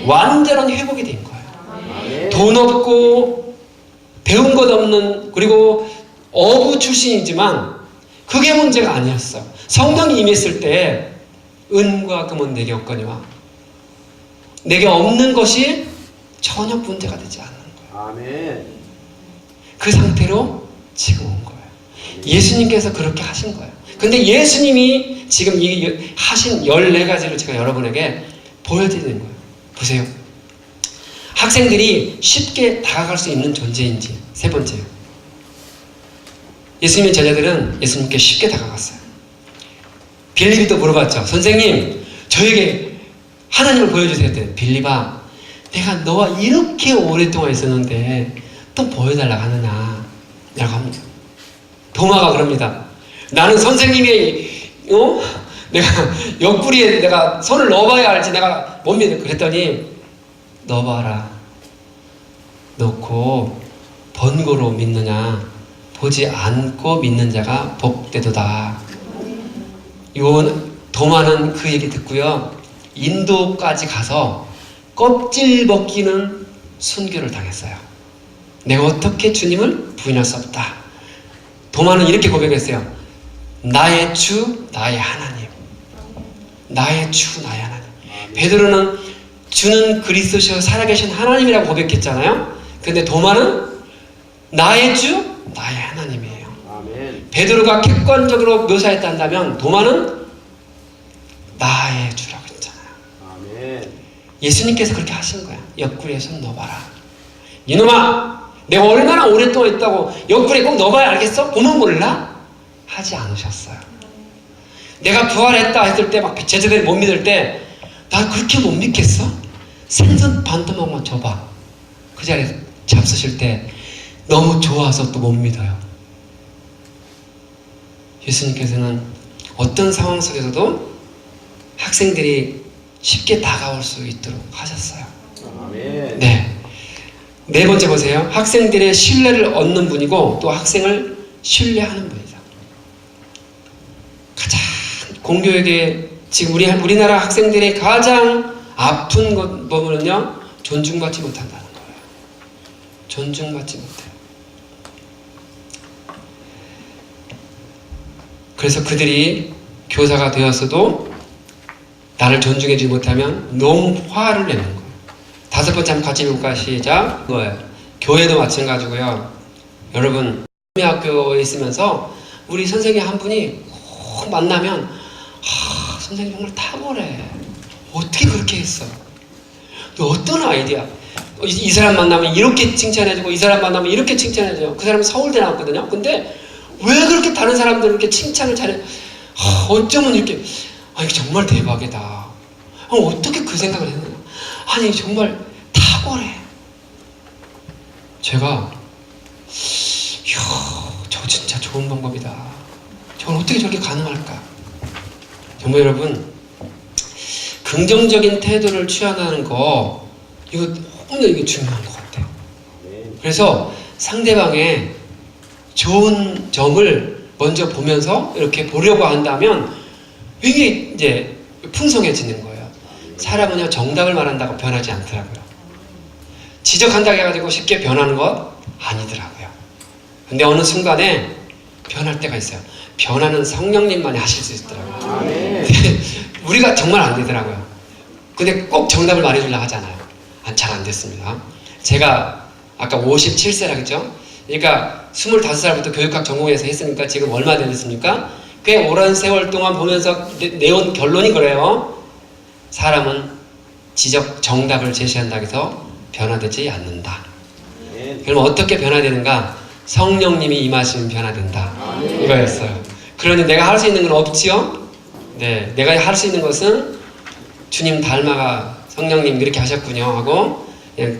S1: 완전한 회복이 된 거예요. 돈 없고 배운 것 없는 그리고 어부 출신이지만 그게 문제가 아니었어. 성령이 임했을 때 은과 금은 내게 없거니와 내게 없는 것이 전혀 문제가 되지 않는 거예요.
S2: 아멘.
S1: 그 상태로 지금 온 거예요. 예수님께서 그렇게 하신 거예요. 근데 예수님이 지금 이 하신 14가지를 제가 여러분에게 보여드리는 거예요. 보세요. 학생들이 쉽게 다가갈 수 있는 존재인지. 세 번째요. 예수님의 제자들은 예수님께 쉽게 다가갔어요. 빌립이 또 물어봤죠. 선생님, 저에게 하나님을 보여주세요. 했더니 빌립아, 내가 너와 이렇게 오랫동안 있었는데 또 보여달라고 하느냐 라고 합니다. 도마가 그럽니다. 나는 선생님의 내가 옆구리에 내가 손을 넣어봐야 알지 내가 못 믿어. 그랬더니 넣어봐라. 넣고 번거로 믿느냐 보지 않고 믿는 자가 복되도다. 요 도마는 그 얘기 듣고요. 인도까지 가서 껍질 벗기는 순교를 당했어요. 내가 어떻게 주님을 부인할 수 없다. 도마는 이렇게 고백했어요. 나의 주, 나의 하나님. 나의 주, 나의 하나님. 베드로는 주는 그리스도시여 살아계신 하나님이라고 고백했잖아요. 근데 도마는 나의 주, 나의 하나님이에요.
S2: 아멘.
S1: 베드로가 객관적으로 묘사했다면 도마는 나의 주라고 했잖아요.
S2: 아멘.
S1: 예수님께서 그렇게 하신 거야. 옆구리에 손 넣어봐라. 이놈아, 내가 얼마나 오랫동안 있다고 옆구리에 꼭 넣어봐야 알겠어? 보면 몰라? 하지 않으셨어요. 내가 부활했다 했을 때 막 제자들이 못 믿을 때 나 그렇게 못 믿겠어? 생선 반 토막만 줘봐. 그 자리에 잡수실 때 너무 좋아서 또 못 믿어요. 예수님께서는 어떤 상황 속에서도 학생들이 쉽게 다가올 수 있도록 하셨어요.
S2: 아멘.
S1: 네. 네 번째 보세요. 학생들의 신뢰를 얻는 분이고 또 학생을 신뢰하는 분이다. 가장 공교육에 지금 우리나라 학생들의 가장 아픈 것 보면요, 존중받지 못한다는 거예요. 존중받지 못해요. 그래서 그들이 교사가 되었어도 나를 존중해주지 못하면 너무 화를 내는 거예요. 다섯 번째 한번 같이 볼까요? 시작. 그거예요. 교회도 마찬가지고요. 여러분, 학교에 있으면서 우리 선생님 한 분이 꼭 만나면 선생님 정말 탁월해. 어떻게 그렇게 했어? 너 어떤 아이디어? 이 사람 만나면 이렇게 칭찬해주고 이 사람 만나면 이렇게 칭찬해줘요. 그 사람은 서울대 나왔거든요. 근데 왜 그렇게 다른 사람들은 이렇게 칭찬을 잘해? 어쩌면 이렇게 아니 정말 대박이다. 어떻게 그 생각을 했느냐? 아니 정말 탁월해. 제가 이야, 저거 진짜 좋은 방법이다. 저걸 어떻게 저렇게 가능할까? 정말 여러분, 긍정적인 태도를 취하는 거 이거 너무나 이게 중요한 것 같아요. 그래서 상대방의 좋은 점을 먼저 보면서 이렇게 보려고 한다면 굉장히 이제 풍성해지는 거예요. 사람은요, 정답을 말한다고 변하지 않더라고요. 지적한다고 해가지고 쉽게 변하는 것 아니더라고요. 근데 어느 순간에 변할 때가 있어요. 변화는 성령님만이 하실 수 있더라고요. 우리가 정말 안 되더라고요. 근데 꼭 정답을 말해주려고 하잖아요. 잘 안 됐습니다. 제가 아까 57세라 그랬죠? 그러니까 25살부터 교육학 전공해서 했으니까 지금 얼마 됐습니까? 꽤 오랜 세월 동안 보면서 내온 결론이 그래요. 사람은 정답을 제시한다고 해서 변화되지 않는다. 그럼 어떻게 변화되는가? 성령님이 임하시면 변화된다. 이거였어요. 그러니 내가 할 수 있는 건 없지요? 네, 내가 할 수 있는 것은 주님 닮아가 성령님 이렇게 하셨군요 하고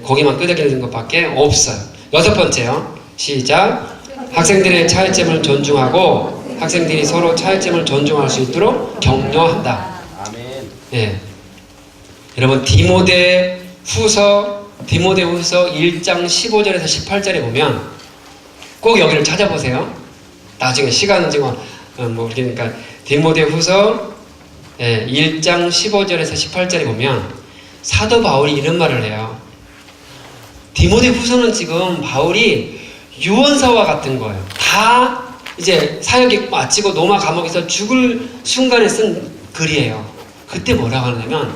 S1: 거기만 끄덕이는 것밖에 없어요. 여섯 번째요. 시작. 학생들의 차이점을 존중하고 학생들이 서로 차이점을 존중할 수 있도록 격려한다.
S2: 아멘.
S1: 네. 여러분 디모데후서 1장 15절에서 18절에 보면 꼭 여기를 찾아보세요. 나중에 시간은 지금 그러니까 디모데후서 1장 15절에서 18절에 보면 사도 바울이 이런 말을 해요. 디모데후서는 지금 바울이 유언서와 같은 거예요. 다 이제 사역이 마치고 로마 감옥에서 죽을 순간에 쓴 글이에요. 그때 뭐라고 하냐면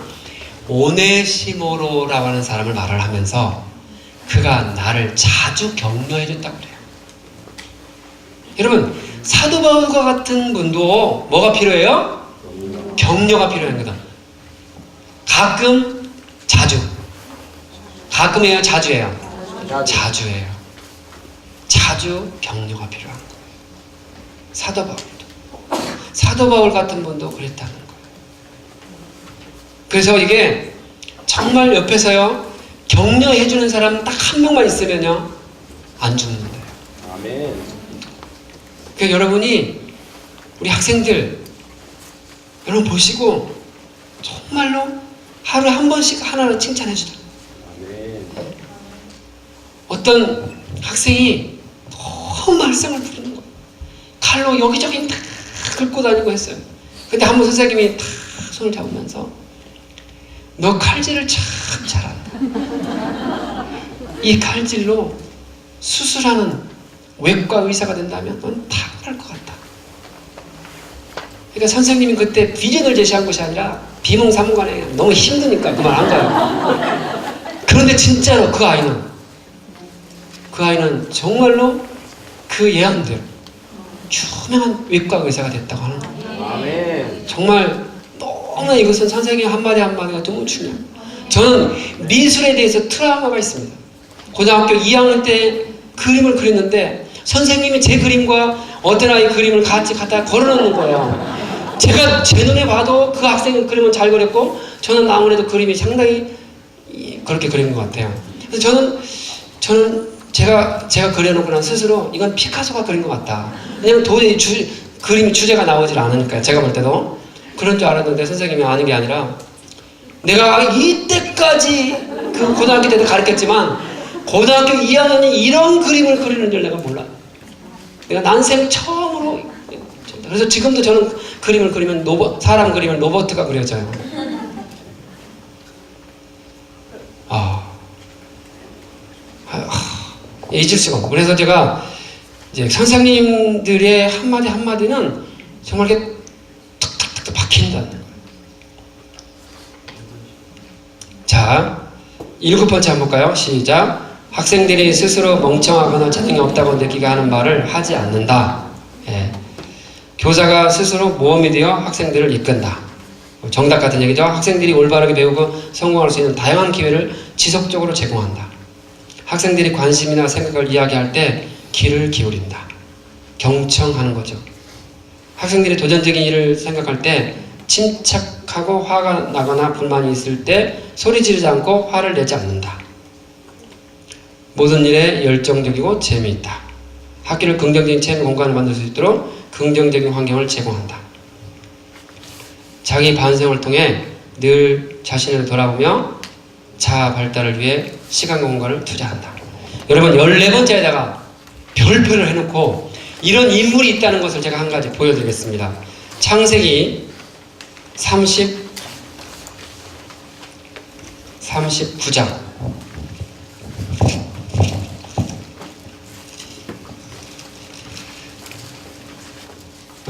S1: 오네시모로라고 하는 사람을 말을 하면서 그가 나를 자주 격려해 줬다고 그래요. 여러분, 사도 바울과 같은 분도 뭐가 필요해요? 격려가 필요한 거다. 가끔, 자주. 가끔이에요, 자주예요? 자주예요. 자주 격려가 필요한 거예요. 사도 바울도. 사도 바울 같은 분도 그랬다는 거예요. 그래서 이게 정말 옆에서요, 격려해주는 사람 딱 한 명만 있으면요, 안 죽는데요.
S2: 아멘.
S1: 그러니까 여러분이, 우리 학생들, 여러분 보시고, 정말로 하루에 한 번씩 하나를 칭찬해주다.
S2: 아멘.
S1: 어떤 학생이 너무 말썽을 부리는 거예요. 칼로 여기저기 다 긁고 다니고 했어요. 근데 한 번 선생님이 다 손을 잡으면서 너 칼질을 참 잘한다. 이 칼질로 수술하는 외과 의사가 된다면 넌 탁월할 것 같다. 그러니까 선생님이 그때 비전을 제시한 것이 아니라 비몽사몽간에 너무 힘드니까 그 말 한 거예요. 그런데 진짜로 그 아이는 정말로 그 예언대로 유명한 외과 의사가 됐다고 하는 거예요.
S2: 아멘.
S1: 정말 너무나 이것은 선생님 한마디 한마디가 너무 중요해요. 저는 미술에 대해서 트라우마가 있습니다. 고등학교 2학년 때 그림을 그렸는데 선생님이 제 그림과 어떤 아이 그림을 같이 갖다 걸어놓는 거예요. 제가 제 눈에 봐도 그 학생은 그림은 잘 그렸고 저는 아무래도 그림이 상당히 그렇게 그린 것 같아요. 그래서 저는 저는 제가 그려놓고 난 스스로 이건 피카소가 그린 것 같다. 왜냐면 도저히 그림이 주제가 나오질 않으니까요. 제가 볼 때도 그런 줄 알았는데 선생님이 아는 게 아니라 내가 이때까지 그 고등학교 때도 가르쳤지만 고등학교 2학년이 이런 그림을 그리는 줄 내가 몰라. 내가 난생 처음으로. 그래서 지금도 저는 그림을 그리면 사람 그리면 로버트가 그려져요. 잊을 수가 없고. 그래서 제가 이제 선생님들의 한마디 한마디는 정말 이렇게 툭툭툭 박힌다는 거예요. 자, 7번째 한번 볼까요? 시작. 학생들이 스스로 멍청하거나 재능이 없다고 느끼게 하는 말을 하지 않는다. 예. 교사가 스스로 모험이 되어 학생들을 이끈다. 정답 같은 얘기죠. 학생들이 올바르게 배우고 성공할 수 있는 다양한 기회를 지속적으로 제공한다. 학생들이 관심이나 생각을 이야기할 때 귀를 기울인다. 경청하는 거죠. 학생들이 도전적인 일을 생각할 때 침착하고 화가 나거나 불만이 있을 때 소리 지르지 않고 화를 내지 않는다. 모든 일에 열정적이고 재미있다. 학교를 긍정적인 체험 공간을 만들 수 있도록 긍정적인 환경을 제공한다. 자기 반성을 통해 늘 자신을 돌아보며 자아 발달을 위해 시간과 공간을 투자한다. 여러분 14번째에다가 별표를 해놓고 이런 인물이 있다는 것을 제가 한 가지 보여드리겠습니다. 창세기 39장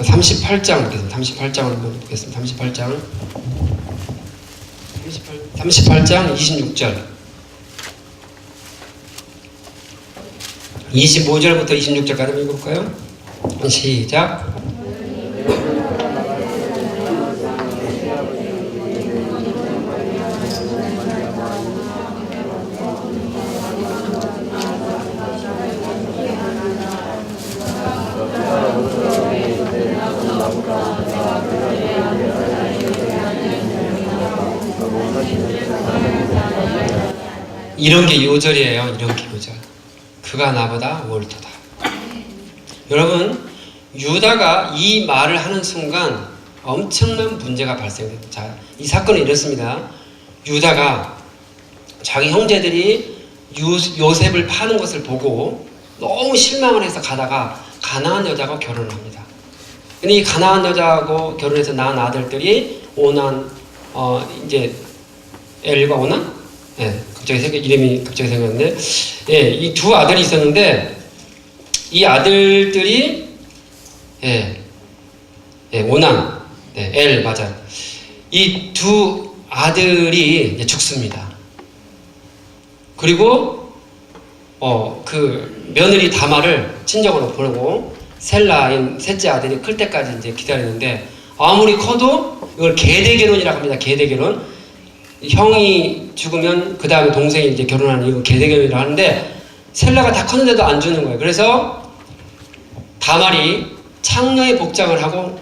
S1: 38장 보겠습니다. 38장을 보겠습니다. 38장 26절 25절부터 26절까지 읽어볼까요? 시작. 이런 게 요절이에요. 이런 게 요절. 그가 나보다 옳도다. 여러분, 유다가 이 말을 하는 순간 엄청난 문제가 발생됩니다. 자, 이 사건은 이렇습니다. 유다가 자기 형제들이 요셉을 파는 것을 보고 너무 실망을 해서 가다가 가나안 여자하고 결혼을 합니다. 근데 이 가나안 여자하고 결혼해서 낳은 아들들이 오난, 이제 엘과 오난? 예, 이름이 갑자기 생겼는데, 예, 이 두 아들이 있었는데, 이 아들들이, 오난, 엘, 맞아요. 이 두 아들이 이제 죽습니다. 그리고, 그 며느리 다말을 친정으로 보내고, 셀라인 셋째 아들이 클 때까지 이제 기다리는데, 아무리 커도 이걸 계대결혼이라고 합니다. 계대결혼. 형이 죽으면 그 다음에 동생이 이제 결혼하는 이거 계대결혼이라고 하는데 셀라가 다 컸는데도 안 주는 거예요. 그래서 다말이 창녀의 복장을 하고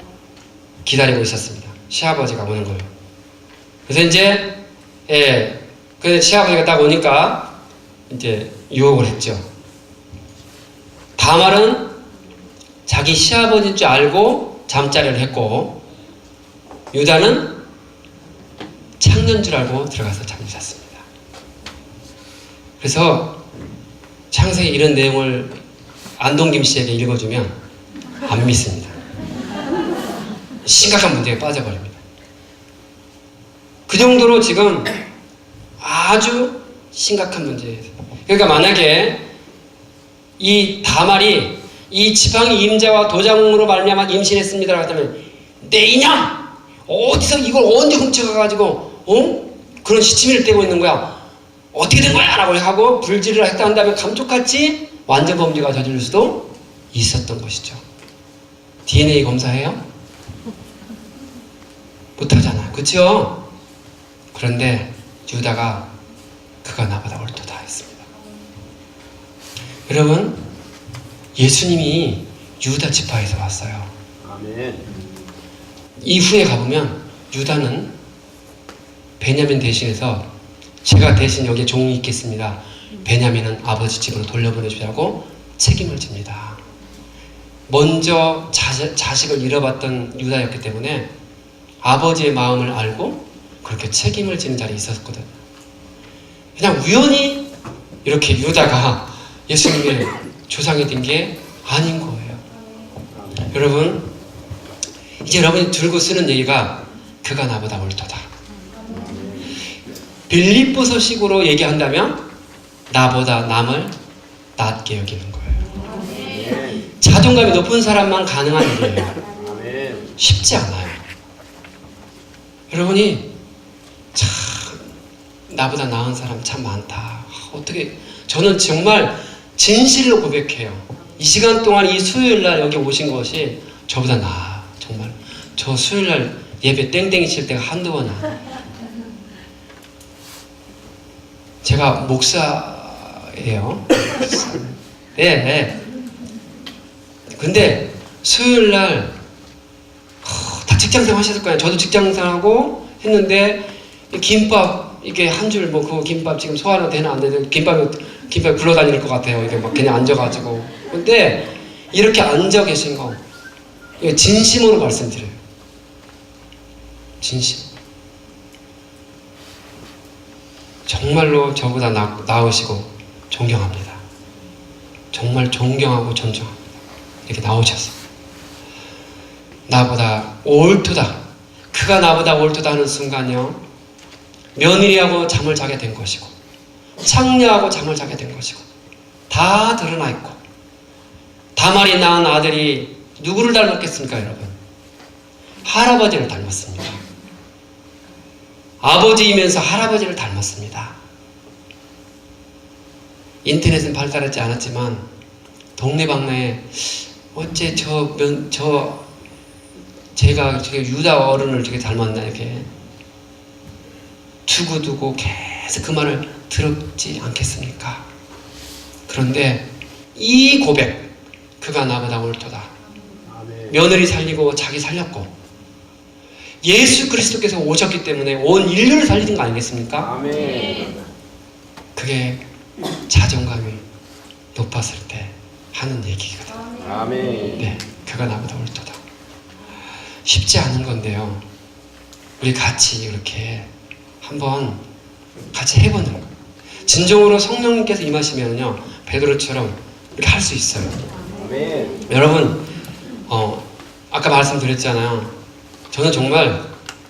S1: 기다리고 있었습니다. 시아버지가 오는 거예요. 그래서 이제 그 시아버지가 딱 오니까 이제 유혹을 했죠. 다말은 자기 시아버지인 줄 알고 잠자리를 했고 유다는 창녀인 줄 알고 들어가서 잠을 잤습니다. 그래서 창세기 이런 내용을 안동김 씨에게 읽어주면 안 믿습니다. 심각한 문제에 빠져버립니다. 그 정도로 지금 아주 심각한 문제예요. 그러니까 만약에 이 다말이 이 지팡이 임자와 도장으로 말미암아 임신했습니다라고 했다면 내 이년! 어디서 이걸 언제 훔쳐가가지고 그런 시치미를 떼고 있는 거야. 어떻게 된 거야? 라고 하고 불질을 했다 한 다음에 감쪽같이 완전 범죄가 저지를 수도 있었던 것이죠. DNA 검사해요? 못하잖아. 그쵸? 그런데 유다가 그가 나보다 옳도다 했습니다. 여러분, 예수님이 유다 지파에서 왔어요.
S2: 아멘.
S1: 이후에 가보면 유다는 베냐민 대신해서 제가 대신 여기에 종이 있겠습니다. 베냐민은 아버지 집으로 돌려보내주라고 책임을 집니다. 먼저 자식을 잃어봤던 유다였기 때문에 아버지의 마음을 알고 그렇게 책임을 지는 자리에 있었거든. 그냥 우연히 이렇게 유다가 예수님의 조상이 된 게 아닌 거예요. 여러분, 이제 여러분이 들고 쓰는 얘기가 그가 나보다 옳도다. 빌립보서식으로 얘기한다면 나보다 남을 낮게 여기는 거예요. 자존감이 높은 사람만 가능한 일이에요. 쉽지 않아요. 여러분이 참 나보다 나은 사람 참 많다. 어떻게, 저는 정말 진실로 고백해요. 이 시간 동안 이 수요일날 여기 오신 것이 저보다 나아. 정말 저 수요일날 예배 땡땡이 칠 때가 한두 번 나아. 제가 목사예요. 네, 네. 근데 수요일날 다 직장생활 하셨을 거예요. 저도 직장생활하고 했는데 김밥 이게 한 줄 뭐 그 김밥 지금 소화가 되나 안 되나 김밥 굴러다닐 것 같아요. 이게 막 그냥 앉아가지고. 근데 이렇게 앉아 계신 거 진심으로 말씀드려요. 진심. 정말로 저보다 나으시고 존경합니다. 정말 존경하고 존중합니다. 이렇게 나오셨어요. 나보다 옳도다. 그가 나보다 옳도다 하는 순간요. 며느리하고 잠을 자게 된 것이고 창녀하고 잠을 자게 된 것이고 다 드러나 있고 다말이 낳은 아들이 누구를 닮았겠습니까, 여러분? 할아버지를 닮았습니다. 아버지이면서 할아버지를 닮았습니다. 인터넷은 발달하지 않았지만 동네방네에 어째 제가 유다 어른을 저게 닮았나 이렇게 두고두고 계속 그 말을 들었지 않겠습니까? 그런데 이 고백, 그가 나보다 옳도다. 며느리 살리고 자기 살렸고 예수 그리스도께서 오셨기 때문에 온 인류를 살리는 거 아니겠습니까?
S2: 아멘.
S1: 그게 자존감이 높았을 때 하는 얘기거든.
S2: 아멘.
S1: 네, 그가 나보다 옳도다. 쉽지 않은 건데요. 우리 같이 이렇게 한번 같이 해보는 거예요. 진정으로 성령님께서 임하시면요, 베드로처럼 이렇게 할 수 있어요.
S2: 아멘.
S1: 여러분, 아까 말씀드렸잖아요. 저는 정말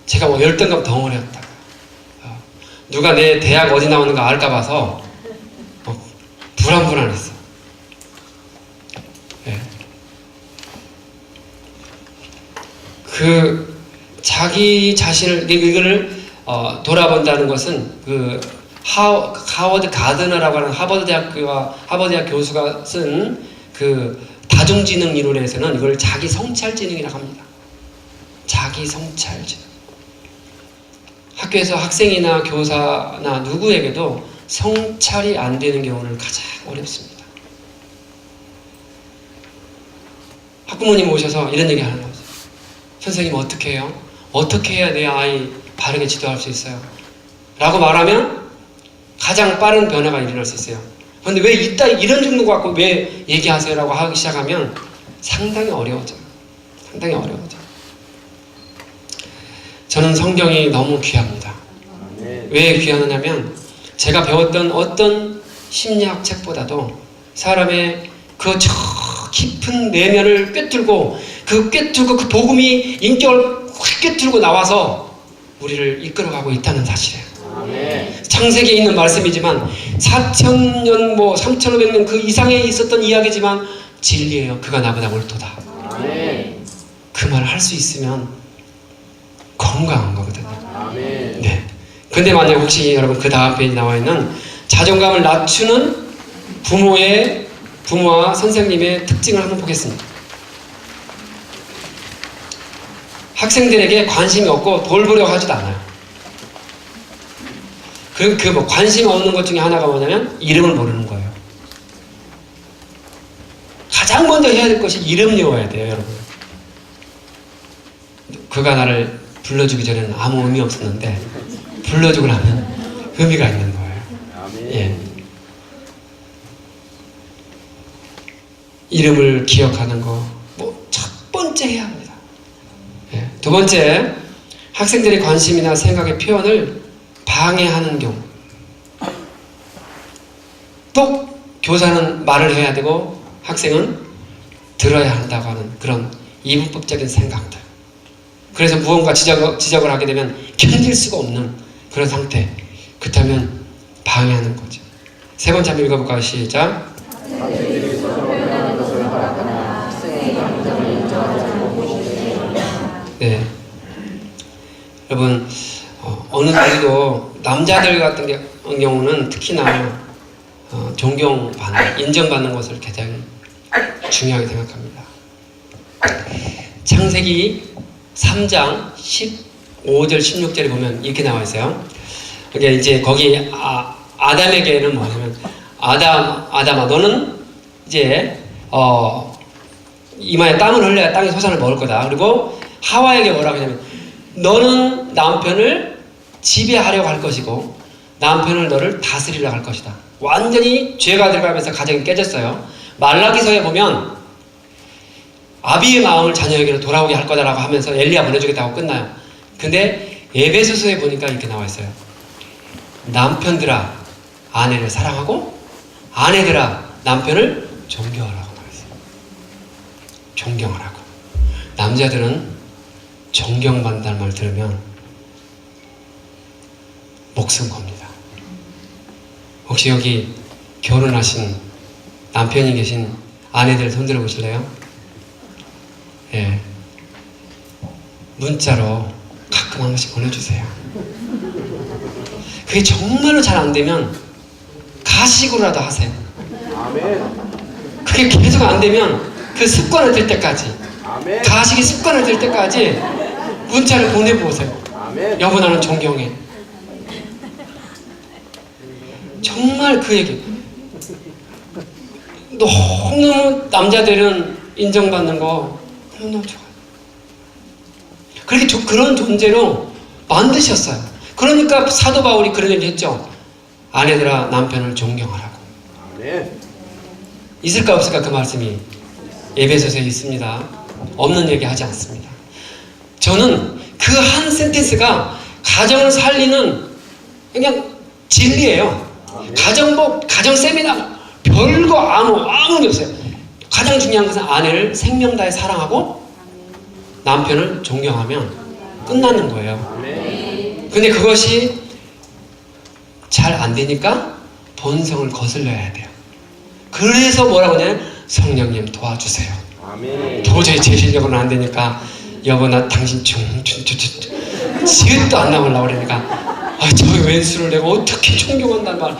S1: 제가 뭐 열등감 덩어리였다가 누가 내 대학 어디 나오는가 알까 봐서 불안했어. 네. 그 자기 자신을 이거를 돌아본다는 것은 그 하워드 가드너라고 하는 하버드 대학 교수가 쓴 그 다중지능 이론에서는 이걸 자기 성찰지능이라고 합니다. 자기 성찰지능. 학교에서 학생이나 교사나 누구에게도 성찰이 안 되는 경우는 가장 어렵습니다. 학부모님 오셔서 이런 얘기 하는 거죠. 선생님 어떻게 해요? 어떻게 해야 내 아이 바르게 지도할 수 있어요? 라고 말하면 가장 빠른 변화가 일어날 수 있어요. 그런데 왜 이런 정도 갖고 왜 얘기하세요? 라고 하기 시작하면 상당히 어려워져요. 상당히 어려워져요. 저는 성경이 너무 귀합니다. 왜 귀하느냐면 제가 배웠던 어떤 심리학 책보다도 사람의 그 저 깊은 내면을 꿰뚫고 그 복음이 인격을 확 꿰뚫고 나와서 우리를 이끌어가고 있다는 사실이에요.
S2: 아멘.
S1: 창세기에 있는 말씀이지만 4,000년 3,500년 그 이상에 있었던 이야기지만 진리예요. 그가 나보다 옳도다.
S2: 아멘.
S1: 그 말을 할 수 있으면 건강한 거거든요.
S2: 아멘.
S1: 네. 근데 만약 혹시 여러분 그 다음 페이지 나와 있는 자존감을 낮추는 부모와 선생님의 특징을 한번 보겠습니다. 학생들에게 관심이 없고 돌보려고 하지도 않아요. 그리고 관심 없는 것 중에 하나가 뭐냐면 이름을 모르는 거예요. 가장 먼저 해야 될 것이 이름 외워야 돼요, 여러분. 그가 나를 불러주기 전에는 아무 의미 없었는데 불러주고 나면 의미가 있는 거예요.
S2: 아멘.
S1: 예. 이름을 기억하는 거, 뭐 첫 번째 해야 합니다. 예. 두 번째, 학생들의 관심이나 생각의 표현을 방해하는 경우. 또 교사는 말을 해야 되고 학생은 들어야 한다고 하는 그런 이분법적인 생각들. 그래서 무언가 지적을 하게 되면 견딜 수가 없는 그런 상태. 그렇다면 방해하는 거죠. 세 번째 한번 읽어볼까요? 시작. 네. 여러분, 어느 정도 남자들 같은 경우는 특히나 존경받는, 인정받는 것을 굉장히 중요하게 생각합니다. 창세기 3장 15절 16절에 보면 이렇게 나와 있어요. 그러니까 이제 거기 아담에게는 뭐냐면 아담아 너는 이제 이마에 땀을 흘려야 땅의 소산을 먹을 거다. 그리고 하와에게 뭐라고 하냐면 너는 남편을 지배하려고 할 것이고 남편을 너를 다스리려고 할 것이다. 완전히 죄가 들어가면서 가정이 깨졌어요. 말라기서에 보면 아비의 마음을 자녀에게로 돌아오게 할 거다라고 하면서 엘리야 보내주겠다고 끝나요. 근데 에베소서에 보니까 이렇게 나와 있어요. 남편들아 아내를 사랑하고 아내들아 남편을 존경하라고 나와 있어요. 존경하라고. 남자들은 존경받는다는 말 들으면 목숨 겁니다. 혹시 여기 결혼하신 남편이 계신 아내들 손들어 보실래요? 예. 문자로 가끔 한 번씩 보내주세요. 그게 정말로 잘 안 되면 가식으로라도 하세요.
S2: 아멘.
S1: 그게 계속 안 되면 그 습관을 들 때까지,
S2: 아멘.
S1: 가식이 습관을 들 때까지 문자를 보내보세요.
S2: 아멘.
S1: 여보 나는 존경해. 정말 그 얘기. 너무너무 남자들은 인정받는 거 너무너무 좋아요. 그렇게 그런 존재로 만드셨어요. 그러니까 사도 바울이 그런 얘기 했죠. 아내들아 남편을 존경하라고.
S2: 아멘.
S1: 있을까 없을까 그 말씀이 에베소서에 있습니다. 없는 얘기 하지 않습니다. 저는 그 한 센텐스가 가정을 살리는 그냥 진리예요. 가정법, 가정 세미나 별거 아무 게 없어요. 가장 중요한 것은 아내를 생명 다해 사랑하고 남편을 존경하면 끝나는 거예요.
S2: 아멘.
S1: 근데 그것이 잘 안 되니까 본성을 거슬려야 돼요. 그래서 뭐라고 하냐면 성령님 도와주세요.
S2: 아멘.
S1: 도저히 제 실력으로는 안 되니까 여보 나 당신 지읒도 안 나오려고 그러니까 저 왼수를 내가 어떻게 존경한다는 말.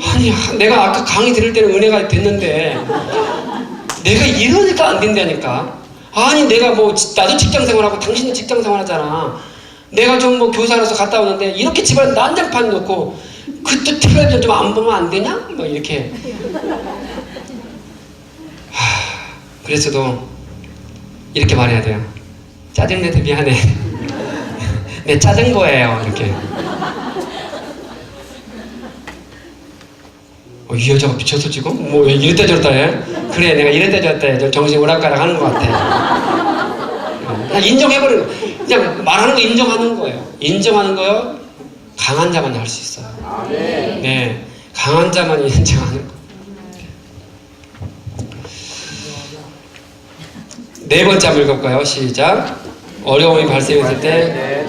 S1: 아니 내가 아까 강의 들을 때는 은혜가 됐는데 내가 이러니까 안 된다니까. 아니 내가 뭐 나도 직장생활하고 당신도 직장생활하잖아. 내가 좀 뭐 교사로서 갔다 오는데 이렇게 집안에 난장판 놓고 그또 텔레비전 좀 안 보면 안 되냐? 뭐 이렇게. 그래서도 이렇게 말해야 돼요. 짜증내도 미안해. 내 짜증보예요. 이렇게. 이 여자가 미쳤어 지금? 뭐 왜 이랬다 저랬다 해? 그래 내가 이랬다 저랬다 해. 정신이 오락가락 하는 것 같아. 그냥 인정해버리는 거예요. 그냥 말하는 거 인정하는 거예요. 인정하는 거요. 강한 자만이 할 수 있어요.
S2: 아멘.
S1: 네, 강한 자만이 인정하는 거. 네 번째 한번 읽어볼까요? 시작. 어려움이 발생했을 때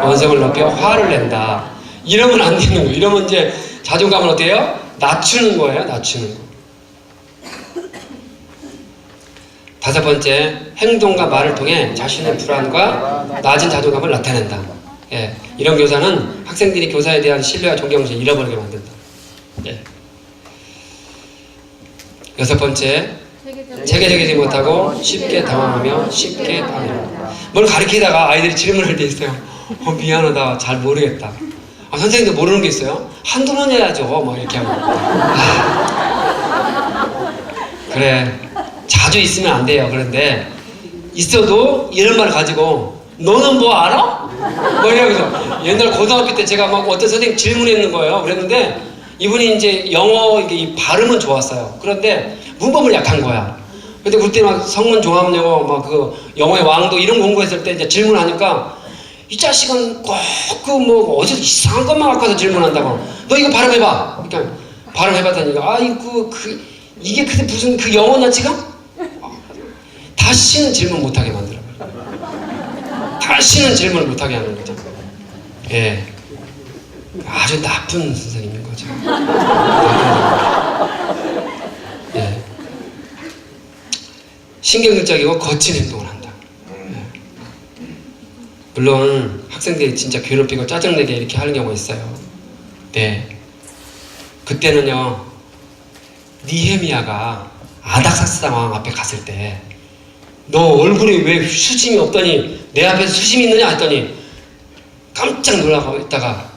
S1: 언성을 높여 화를 낸다. 이러면 안 되는 거예요. 이러면 이제 자존감은 어때요? 낮추는 거예요. 낮추는 거. 다섯 번째, 행동과 말을 통해 자신의 불안과 낮은 자존감을 나타낸다. 예, 이런 교사는 학생들이 교사에 대한 신뢰와 존경심을 잃어버리게 만든다. 예. 여섯 번째, 체계적이지 못하고 쉽게 당황하며 쉽게 방해한다. 뭘 가르치다가 아이들이 질문할 때 있어요. 미안하다, 잘 모르겠다. 선생님도 모르는 게 있어요. 한두 번 해야죠. 막 이렇게 하고. 그래, 자주 있으면 안 돼요. 그런데 있어도 이런 말을 가지고 너는 뭐 알아? 뭐 이러면서 옛날 고등학교 때 제가 막 어떤 선생님 질문했는 거예요. 그랬는데 이분이 이제 영어 이 발음은 좋았어요. 그런데 문법은 약한 거야. 근데 그때 막 성문 종합 영어 막 그 영어의 왕도 이런 공부했을 때 이제 질문하니까 이 자식은 꼭 그 뭐 어디서 이상한 것만 갖고 와서 질문한다고. 너 이거 발음해봐. 그러니까 발음해봤다니까 이게 근데 무슨 그 영어나 지금? 다시는 질문 못하게 만들어버려. 다시는 질문을 못하게 하는 거죠. 예, 아주 나쁜 선생님인 거죠. 예. 신경질적이고 거친 행동을 한다. 예. 물론 학생들이 진짜 괴롭히고 짜증내게 이렇게 하는 경우가 있어요. 네. 그때는요, 니헤미야가 아닥사스 왕 앞에 갔을 때 너 얼굴에 왜 수심이 없더니 내 앞에서 수심이 있느냐 했더니 깜짝 놀라고 있다가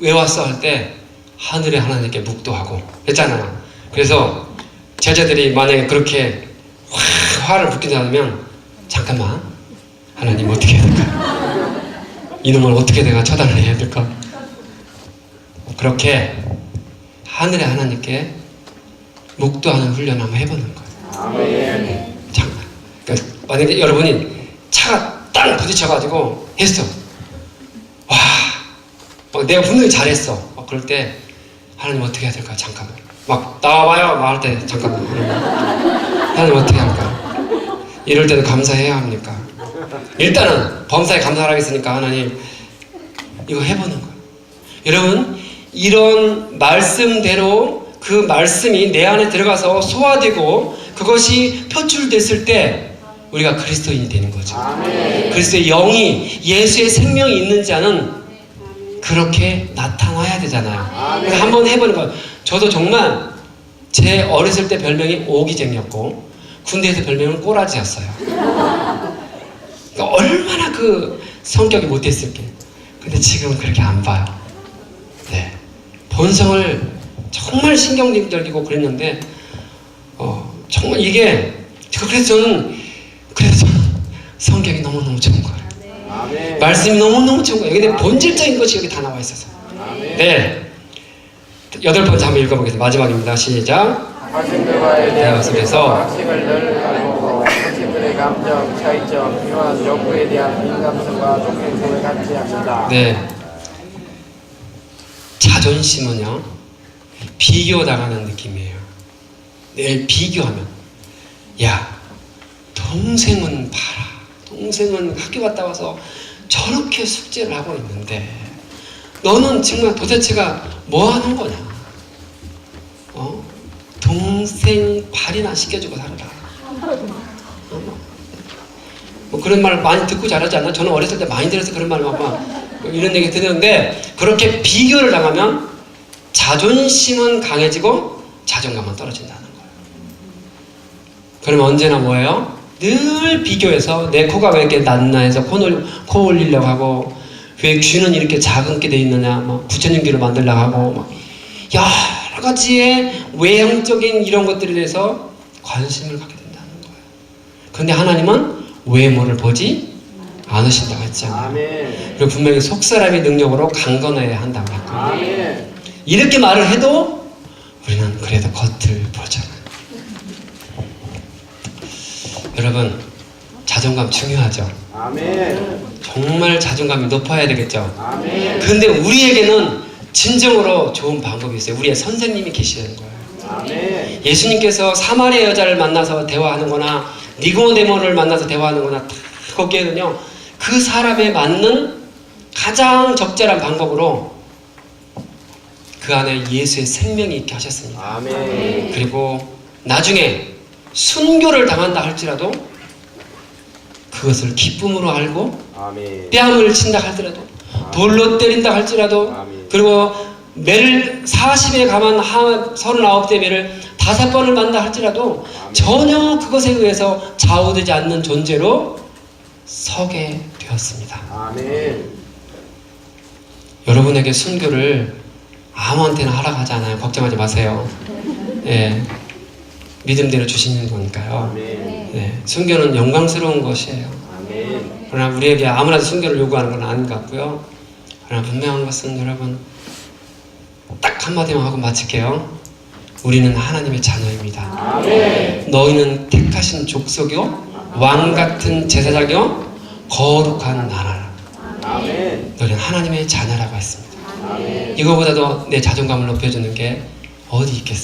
S1: 왜 왔어 할 때 하늘의 하나님께 묵도하고 했잖아요. 그래서 제자들이 만약에 그렇게 화를 붙이지 않으면 잠깐만, 하나님 어떻게 해야 될까? 이놈을 어떻게 내가 처단을 해야 될까? 그렇게 하늘의 하나님께 묵도하는 훈련을 한번 해보는 거예요.
S2: 아멘.
S1: 잠깐. 그러니까 만약에 여러분이 차가 땅 부딪혀가지고 했어. 와, 내가 분명히 잘했어. 그럴 때 하나님 어떻게 해야 될까? 잠깐만. 막 나와봐요. 막 할 때 잠깐만. 하나님 어떻게 할까? 이럴 때는 감사해야 합니까? 일단은 범사에 감사를 하겠으니까 하나님 이거 해보는 거예요. 여러분, 이런 말씀대로 그 말씀이 내 안에 들어가서 소화되고 그것이 표출됐을 때 우리가 그리스도인이 되는 거죠.
S2: 아멘.
S1: 그리스도의 영이, 예수의 생명이 있는 자는 그렇게 나타나야 되잖아요. 그래서 한번 해보는 거예요. 저도 정말 제 어렸을 때 별명이 오기쟁이였고 군대에서 별명은 꼬라지였어요. 그러니까 얼마나 그 성격이 못됐을게. 근데 지금은 그렇게 안 봐요. 네. 본성을 정말 신경질적이고 그랬는데 정말 이게 그래서 저는 성격이 너무너무 좋은 거예요.
S2: 아멘.
S1: 말씀이 너무너무 좋은 거예요. 근데 본질적인 것이 여기 다 나와 있어서.
S2: 아멘.
S1: 네. 8번째 한번 읽어보겠습니다. 마지막입니다. 시작.
S2: 학생들과의 대화 속에서
S1: 대화
S2: 학식을 늘 알고 학생들의 감정, 차이점, 필요한 욕구에 대한 민감성과 존경심을 갖지 합니다.
S1: 네. 자존심은요, 비교당하는 느낌이에요. 늘 비교하면, 야, 동생은 봐라. 동생은 학교 갔다 와서 저렇게 숙제를 하고 있는데 너는 정말 도대체가 뭐 하는 거냐? 동생 발이나 시켜주고 살아라. 뭐 그런 말 많이 듣고 자라지 않나? 저는 어렸을 때 많이 들어서 그런 말 막 이런 얘기 듣는데, 그렇게 비교를 당하면 자존심은 강해지고 자존감은 떨어진다는 거예요. 그러면 언제나 뭐예요? 늘 비교해서 내 코가 왜 이렇게 낮나 해서 코 올리려고 하고, 왜 귀는 이렇게 작게 돼 있느냐, 막 부처님귀를 만들려고 하고, 막 여러 가지의 외형적인 이런 것들에 대해서 관심을 갖게 된다는 거예요. 그런데 하나님은 외모를 보지 않으신다고 했잖아요.
S2: 아멘.
S1: 그리고 분명히 속사람의 능력으로 강건해야 한다고 했거든요.
S2: 아멘.
S1: 이렇게 말을 해도 우리는 그래도 겉을 보잖아요. 여러분, 자존감 중요하죠.
S2: 아멘.
S1: 정말 자존감이 높아야 되겠죠.
S2: 아멘.
S1: 근데 우리에게는 진정으로 좋은 방법이 있어요. 우리의 선생님이 계시는 거예요.
S2: 아멘.
S1: 예수님께서 사마리아 여자를 만나서 대화하는 거나 니고데모를 만나서 대화하는 거나 다 거기에는요, 그 사람에 맞는 가장 적절한 방법으로 그 안에 예수의 생명이 있게 하셨습니다.
S2: 아멘.
S1: 그리고 나중에 순교를 당한다 할지라도 그것을 기쁨으로 알고,
S2: 아멘.
S1: 뺨을 친다 할지라도, 돌로 때린다 할지라도,
S2: 아멘.
S1: 그리고 매를 40에 가만 39대 매를 5번을 만다 할지라도
S2: 아멘.
S1: 전혀 그것에 의해서 좌우되지 않는 존재로 서게 되었습니다.
S2: 아멘.
S1: 여러분에게 순교를 아무한테나 하라고 하지 않아요. 걱정하지 마세요. 예, 믿음대로 주시는 거니까요.
S2: 아멘.
S1: 네, 순교는 영광스러운 것이에요.
S2: 아멘.
S1: 그러나 우리에게 아무나 순교를 요구하는 건 아닌 것 같고요. 그러나 분명한 것은 여러분, 딱 한마디만 하고 마칠게요. 우리는 하나님의 자녀입니다.
S2: 아멘.
S1: 너희는 택하신 족속이요 왕 같은 제사장이요 거룩한 나라라.
S2: 아멘.
S1: 너희는 하나님의 자녀라고 했습니다.
S2: 아멘.
S1: 이거보다도 내 자존감을 높여주는 게 어디 있겠습니까?